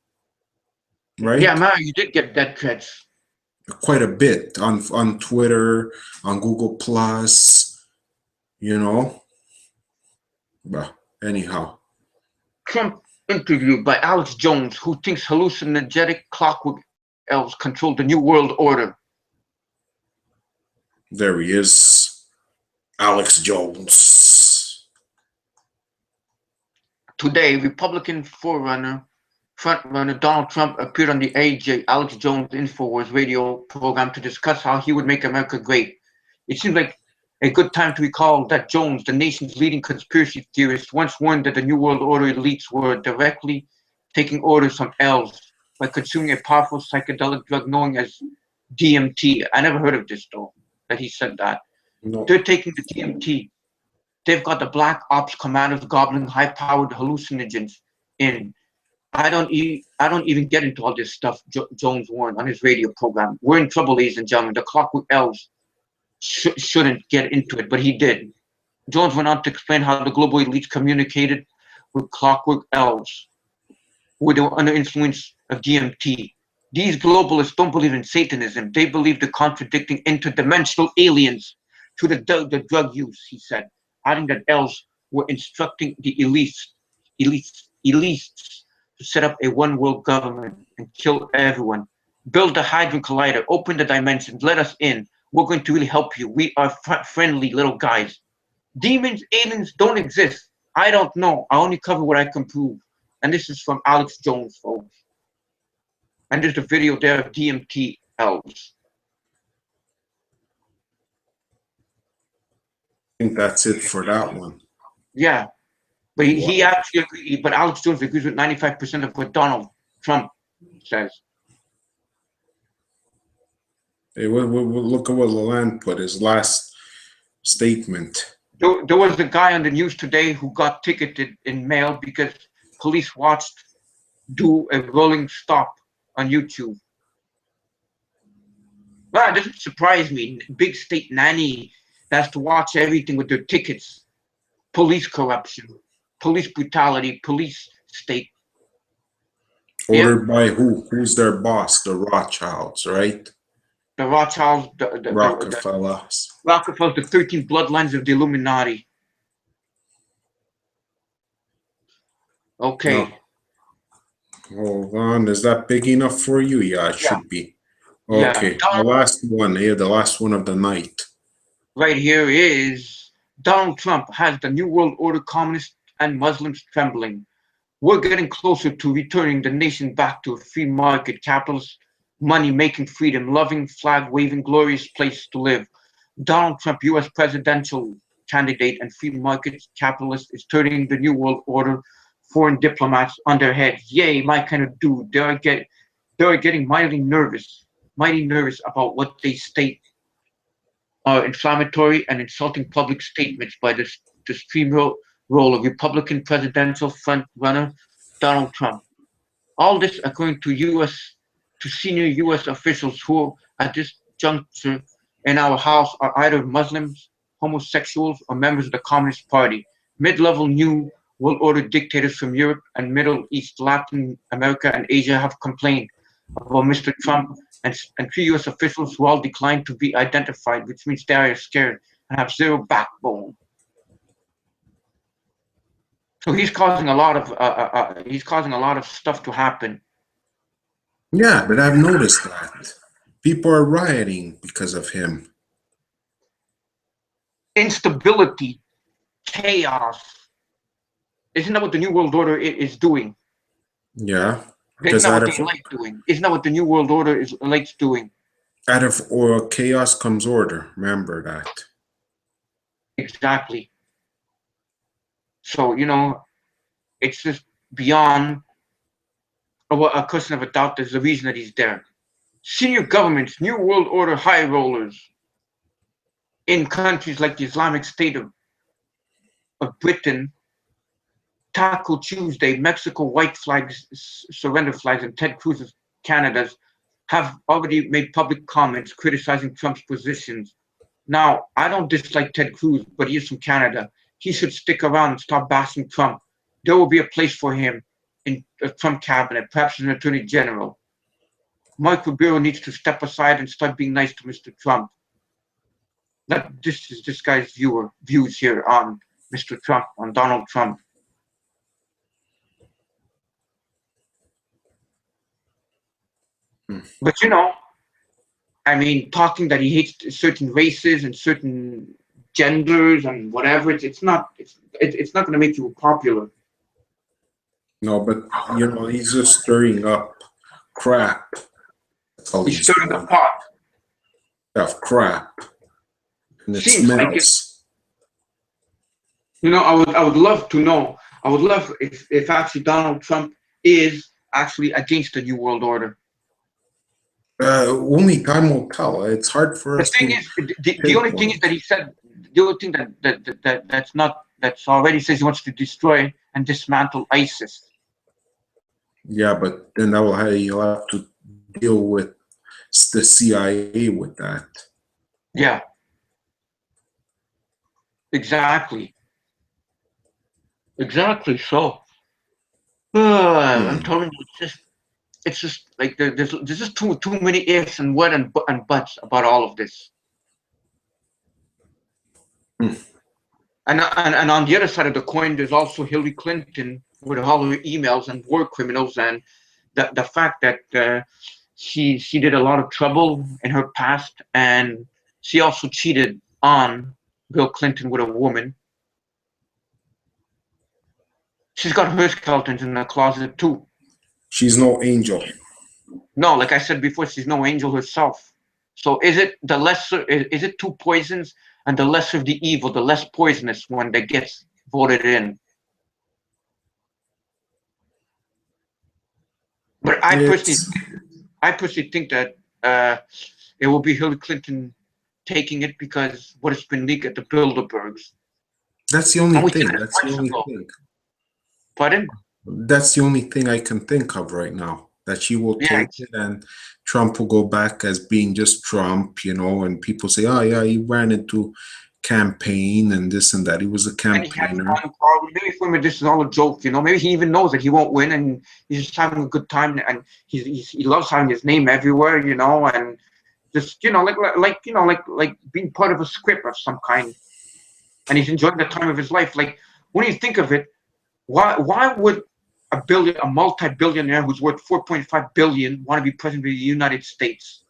right? yeah, Mario, you did get death threats. Quite a bit on Twitter, on Google Plus, you know. But anyhow. Trump interviewed by Alex Jones, who thinks hallucinogenic clockwork elves control the New World Order. There he is, Alex Jones. Today, Republican frontrunner Donald Trump appeared on the AJ Alex Jones InfoWars radio program to discuss how he would make America great. It seems like a good time to recall that Jones, the nation's leading conspiracy theorist, once warned that the New World Order elites were directly taking orders from elves by consuming a powerful psychedelic drug known as DMT. I never heard of this, though, that he said that. No. They're taking the DMT. They've got the black ops commanders gobbling high-powered hallucinogens in. I don't even get into all this stuff Jones warned on his radio program. We're in trouble, ladies and gentlemen. The clockwork elves shouldn't get into it, but he did. Jones went on to explain how the global elites communicated with clockwork elves who were under influence of DMT. These globalists don't believe in Satanism. They believe the contradicting interdimensional aliens to the drug use, he said, adding that elves were instructing the elites to set up a one world government and kill everyone. Build the Hadron Collider, open the dimensions, let us in. We're going to really help you. We are friendly little guys. Demons, aliens don't exist. I don't know. I only cover what I can prove. And this is from Alex Jones, folks. And there's a video there of DMT elves. I think that's it for that one. Yeah. But he actually agrees, but Alex Jones agrees with 95% of what Donald Trump says. Hey, we'll look at what Lalande put, his last statement. There was a guy on the news today who got ticketed in mail because police watched do a rolling stop on YouTube. Well, it doesn't surprise me. Big state nanny has to watch everything with their tickets. Police corruption, police brutality, police state. Ordered by who? Who's their boss? The Rothschilds, right? The Rothschilds, the Rockefellers. Rockefellers, the 13 bloodlines of the Illuminati. Okay. No. Hold on. Is that big enough for you? Yeah, it should be. Okay. Yeah. The last one. Yeah, the last one of the night. Right here is Donald Trump has the New World Order communists and Muslims trembling. We're getting closer to returning the nation back to a free market, capitalist, money-making, freedom-loving, flag-waving, glorious place to live. Donald Trump, U.S. presidential candidate and free market capitalist, is turning the New World Order foreign diplomats on their heads. Yay, my kind of dude. They are getting mighty nervous about what they state are inflammatory and insulting public statements by the supreme role of Republican presidential front runner Donald Trump. All this according to senior U.S. officials who, at this juncture in our House, are either Muslims, homosexuals, or members of the Communist Party. Mid-level New World Order dictators from Europe and Middle East, Latin America, and Asia have complained about Mr. Trump, and 3 U.S. officials who all declined to be identified, which means they are scared and have zero backbone. So he's causing a lot of stuff to happen. Yeah, but I've noticed that people are rioting because of him. Instability, chaos. Isn't that what the New World Order is doing? Yeah. Isn't that what they like doing? Isn't that what the New World Order likes doing? Out of chaos comes order. Remember that. Exactly. So, it's just beyond a question of a doubt. There's a reason that he's there. Senior governments, New World Order high rollers in countries like the Islamic State of Britain, Taco Tuesday, Mexico white flags, surrender flags, and Ted Cruz's Canada's have already made public comments criticizing Trump's positions. Now, I don't dislike Ted Cruz, but he is from Canada. He should stick around and stop bashing Trump. There will be a place for him in the Trump cabinet, perhaps as an attorney general. Mark Rubio needs to step aside and start being nice to Mr. Trump. This is this guy's views here on Mr. Trump, on Donald Trump. But I mean, talking that he hates certain races and certain genders and whatever, it's not going to make you popular. No, but he's just stirring up crap. He's stirring the pot of crap, and it Seems smells. like it. I would love to know. I would love if actually Donald Trump is actually against the New World Order. Only time will tell. It's hard for us. The thing is, the only thing is that he said, the only thing that's already says he wants to destroy and dismantle ISIS. Yeah, but then you'll have to deal with the CIA with that. Yeah. Exactly. So, I'm telling you, it's just like there's just too many ifs and what and buts about all of this. And on the other side of the coin, there's also Hillary Clinton with all her emails and war criminals, and the fact that she did a lot of trouble in her past, and she also cheated on Bill Clinton with a woman. She's got her skeletons in the closet too. She's no angel. No, like I said before, she's no angel herself. So is it the lesser? Is it two poisons, and the lesser of the evil, the less poisonous one that gets voted in? But I personally think that it will be Hillary Clinton taking it because what has been leaked at the Bilderbergs. That's the only And we thing. said it That's the months only ago. thing. Pardon? That's the only thing I can think of right now. That she will Yeah, take it and Trump will go back as being just Trump, you know, and people say, oh yeah, he ran into campaign and this and that. He was a and he had campaigner. fun. Or maybe for him, this is all a joke, you know. Maybe he even knows that he won't win, and he's just having a good time, and he loves having his name everywhere, you know, and just like being part of a script of some kind, and he's enjoying the time of his life. Like when you think of it, why would a multi-billionaire who's worth 4.5 billion want to be president of the United States?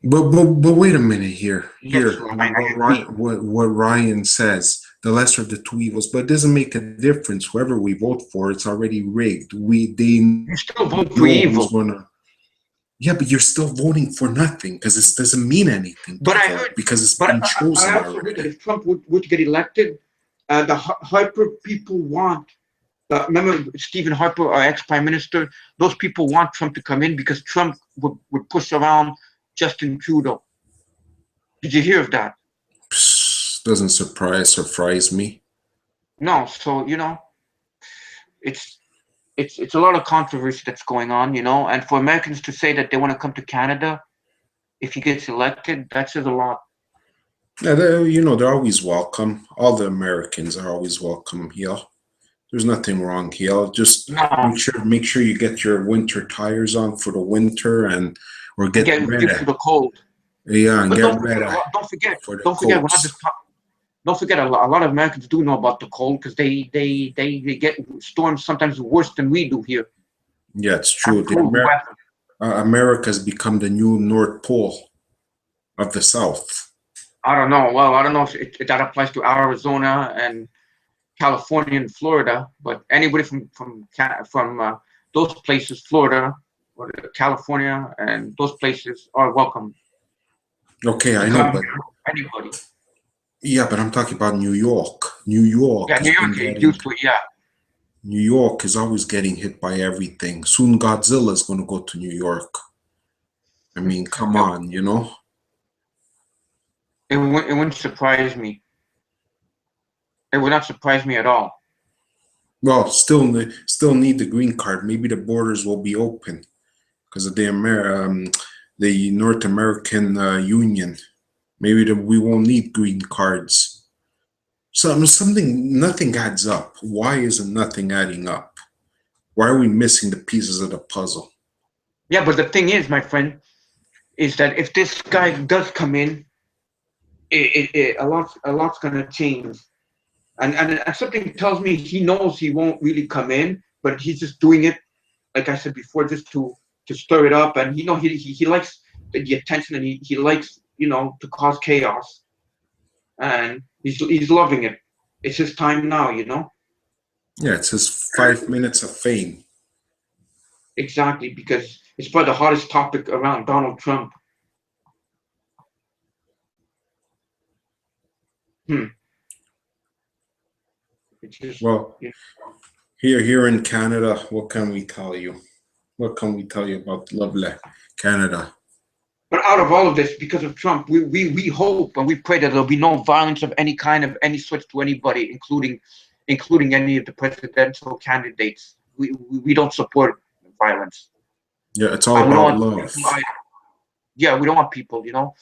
But wait a minute here. Yes, Ryan, I agree. What Ryan says, the lesser of the two evils, but it doesn't make a difference. Whoever we vote for, it's already rigged. They You still vote for know evil. who's gonna. Yeah, but you're still voting for nothing because this doesn't mean anything. But I heard, because it's but been chosen I also heard that already. if Trump would get elected, the Harper people want. Remember Stephen Harper, our ex-prime minister? Those people want Trump to come in because Trump would push around Justin Trudeau. Did you hear of that? Doesn't surprise me. No. So you know, it's a lot of controversy that's going on, you know. And for Americans to say that they want to come to Canada if he gets elected, that says a lot. Yeah, they're always welcome. All the Americans are always welcome here. There's nothing wrong here. Just No. make sure you get your winter tires on for the winter or get ready. For the cold. Yeah, and But get ready for the coats. Don't forget a lot of Americans do know about the cold because they get storms sometimes worse than we do here. Yeah, it's true. Cold weather. America's become the new North Pole of the South. I don't know. Well, I don't know if that applies to Arizona and California and Florida, but anybody from those places, Florida or California, and those places are welcome. Okay, I know, but anybody. Yeah, but I'm talking about New York. New York. Yeah, New York is used to it. Yeah. New York is always getting hit by everything. Soon Godzilla is going to go to New York. I mean, come on, you know. It wouldn't surprise me. It would not surprise me at all. Well, still need the green card. Maybe the borders will be open because of the North American Union. Maybe we won't need green cards. Nothing adds up. Why isn't nothing adding up? Why are we missing the pieces of the puzzle? Yeah, but the thing is, my friend, is that if this guy does come in, a lot's gonna change. And something tells me he knows he won't really come in, but he's just doing it, like I said before, just to stir it up. And he likes the attention, and he likes, you know, to cause chaos. And he's loving it. It's his time now, you know. Yeah, it's his 5 minutes of fame. Exactly, because it's probably the hottest topic around Donald Trump. Well, here in Canada, what can we tell you? What can we tell you about lovely Canada? But out of all of this, because of Trump, we hope and we pray that there'll be no violence of any kind, of any sort, to anybody, including any of the presidential candidates. We don't support violence. Yeah, it's all about love. Yeah, we don't want people, you know,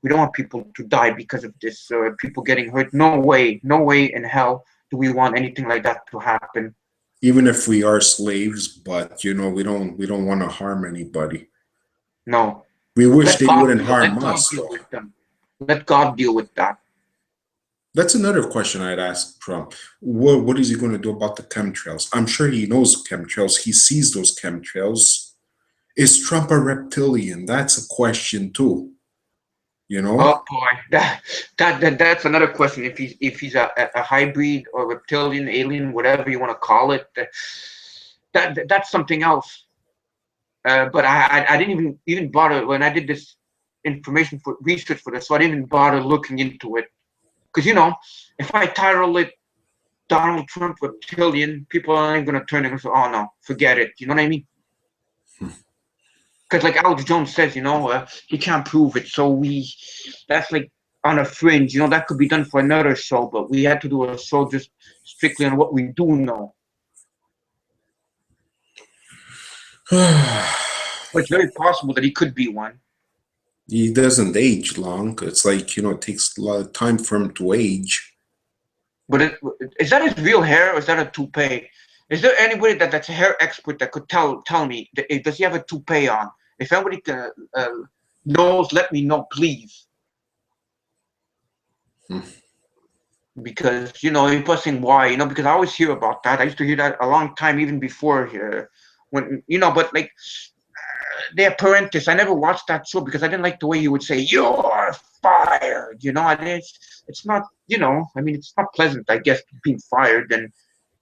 we don't want people to die because of this, or people getting hurt. No way in hell do we want anything like that to happen. Even if we are slaves, but you know, we don't want to harm anybody. No. We wish they wouldn't harm us, though. Let God deal with that. That's another question I'd ask Trump. What is he going to do about the chemtrails? I'm sure he knows chemtrails. He sees those chemtrails. Is Trump a reptilian? That's a question too. You know? Oh boy, that's another question. If he's a hybrid or reptilian, alien, whatever you want to call it, that's something else. But I didn't even bother when I did this information for research for this, so I didn't even bother looking into it. Because, you know, if I title it Donald Trump reptilian, people aren't going to turn and say, oh no, forget it. You know what I mean? Because like Alex Jones says, you know, he can't prove it. So that's like on a fringe. You know, that could be done for another show, but we had to do a show just strictly on what we do know. But it's very possible that he could be one. He doesn't age long. It's like, it takes a lot of time for him to age. But is that his real hair, or is that a toupee? Is there anybody that's a hair expert that could tell me, does he have a toupee on? If anybody knows, let me know, please. Because, you're busting why, because I always hear about that. I used to hear that a long time, even before here. When, but like, The Apprentice, I never watched that show because I didn't like the way you would say, "You're fired," it's not, it's not pleasant, I guess, being fired and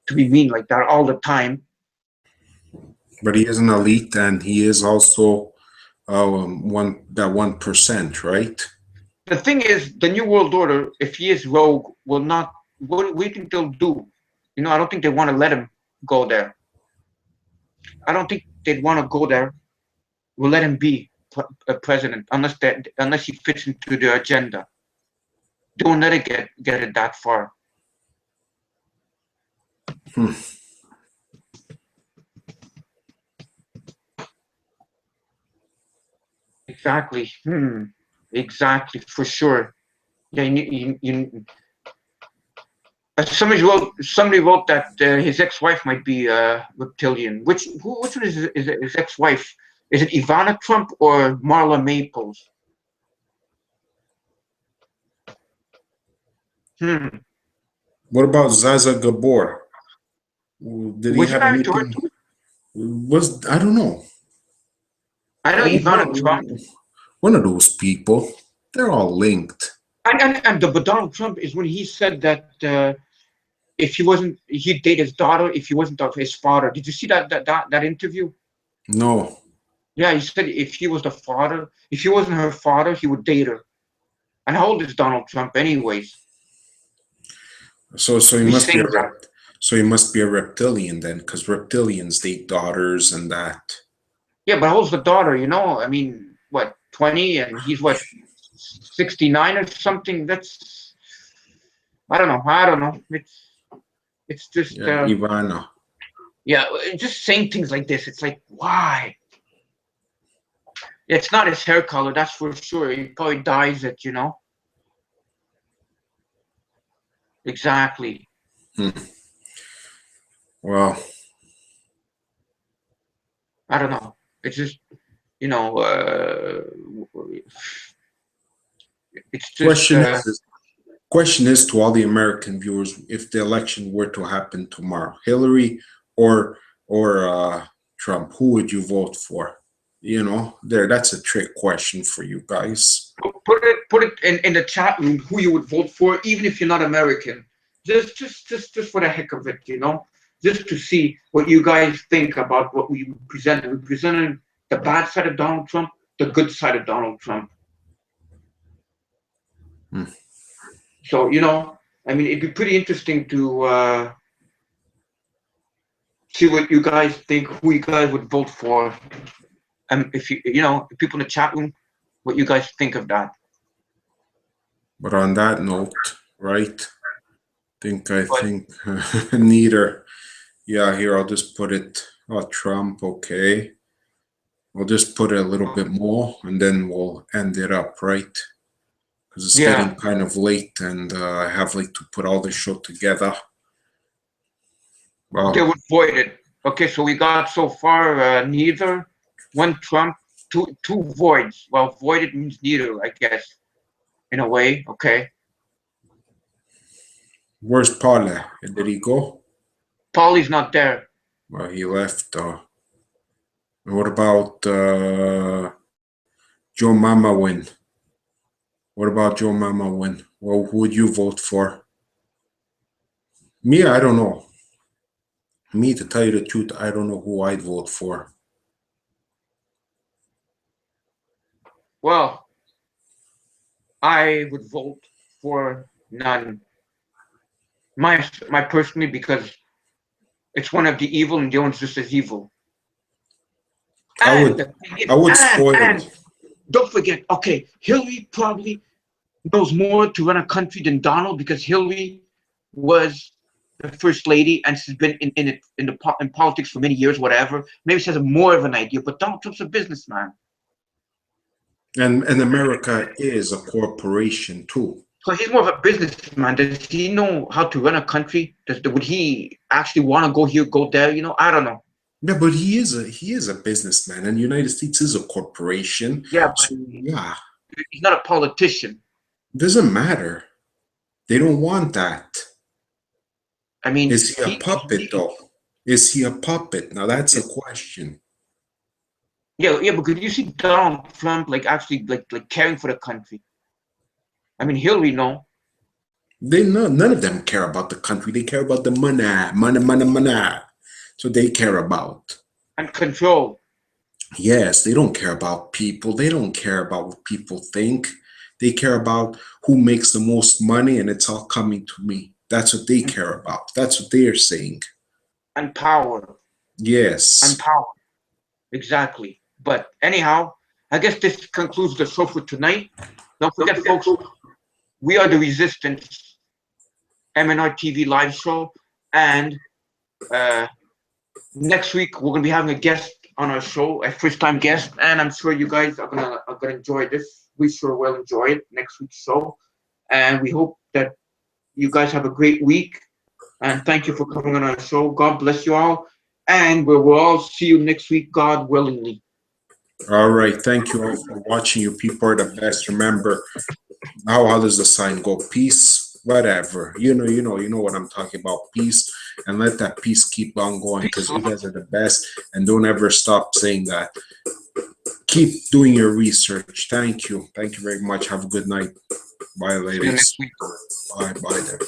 to be mean like that all the time. But he is an elite, and he is also that 1%, right? The thing is, the New World Order, if he is rogue, will not. What do you think they'll do? I don't think they want to let him go there. I don't think they'd want to go there. We'll let him be a president unless he fits into their agenda. Don't let it get it that far. Exactly. Exactly, for sure. Yeah, somebody wrote that his ex-wife might be reptilian. Which one is his ex-wife? Is it Ivana Trump or Marla Maples? What about Zaza Gabor? Did he have anything? I don't know. I know Ivana Trump. One of those people. They're all linked. And the Donald Trump is when he said that if he'd date his daughter if he wasn't his father. Did you see that interview? No. Yeah, he said if he was the father, if he wasn't her father, he would date her. And how old is Donald Trump, anyways? So he must be a reptilian then, because reptilians date daughters and that. Yeah, but how old's the daughter? I mean, what, 20, and he's what, 69 or something? That's, I don't know. It's just Ivana. Yeah, just saying things like this. It's like, why? It's not his hair color, that's for sure. He probably dyes it, Exactly. Well, I don't know. It's just, it's just. Question is to all the American viewers: if the election were to happen tomorrow, Hillary or Trump, who would you vote for? That's a trick question for you guys. Put it in the chat room who you would vote for, even if you're not American. Just for the heck of it, just to see what you guys think about what we presented. We presented the bad side of Donald Trump, the good side of Donald Trump. So, I mean, it'd be pretty interesting to see what you guys think, who you guys would vote for. If people in the chat room, what you guys think of that. But on that note, right? I think neither. Yeah, here I'll just put it. Trump, okay. We'll just put it a little bit more, and then we'll end it up, right? Because it's getting kind of late, and I have to put all the show together. Well, they would void it. Okay, so we got so far neither. One Trump, two voids. Well, voided means neither, I guess, in a way. Okay. Where's Paula? Did he go? Paulie's not there. Well, he left. What about Joe Mama win? What about Joe Mama win? Well, who would you vote for? Me, I don't know. Me, to tell you the truth, I don't know who I'd vote for. Well, I would vote for none. My personally, because it's one of the evil, and the other one's just as evil. I would spoil it. Don't forget, okay, Hillary probably knows more to run a country than Donald because Hillary was the first lady and she's been in politics for many years, whatever. Maybe she has more of an idea, but Donald Trump's a businessman. And America is a corporation too. So he's more of a businessman. Does he know how to run a country? Would he actually want to go here, go there? You know, I don't know. Yeah, but he is a businessman, and the United States is a corporation. Yeah, but So, yeah, he's not a politician. doesn't matter. They don't want that. I mean, Is he a puppet though? Is he a puppet? Now that's a question. Yeah, but could you see Donald Trump like actually like caring for the country? I mean, Hillary, no. None of them care about the country. They care about the money. So they care about. And control. Yes, they don't care about people. They don't care about what people think. They care about who makes the most money, and it's all coming to me. That's what they care about. That's what they are saying. And power. Yes. And power. Exactly. But anyhow, I guess this concludes the show for tonight. Don't forget, folks, we are the Resistance MnRTV live show, and next week we're gonna be having a guest on our show, a first-time guest, and I'm sure you guys are gonna enjoy this. We sure will enjoy it next week's show, and we hope that you guys have a great week. And thank you for coming on our show. God bless you all, and we will all see you next week, God willingly. All right. Thank you all for watching. You people are the best. Remember, how does the sign go? Peace, whatever. You know what I'm talking about. Peace, and let that peace keep on going because you guys are the best. And don't ever stop saying that. Keep doing your research. Thank you. Thank you very much. Have a good night. Bye, ladies. Bye then.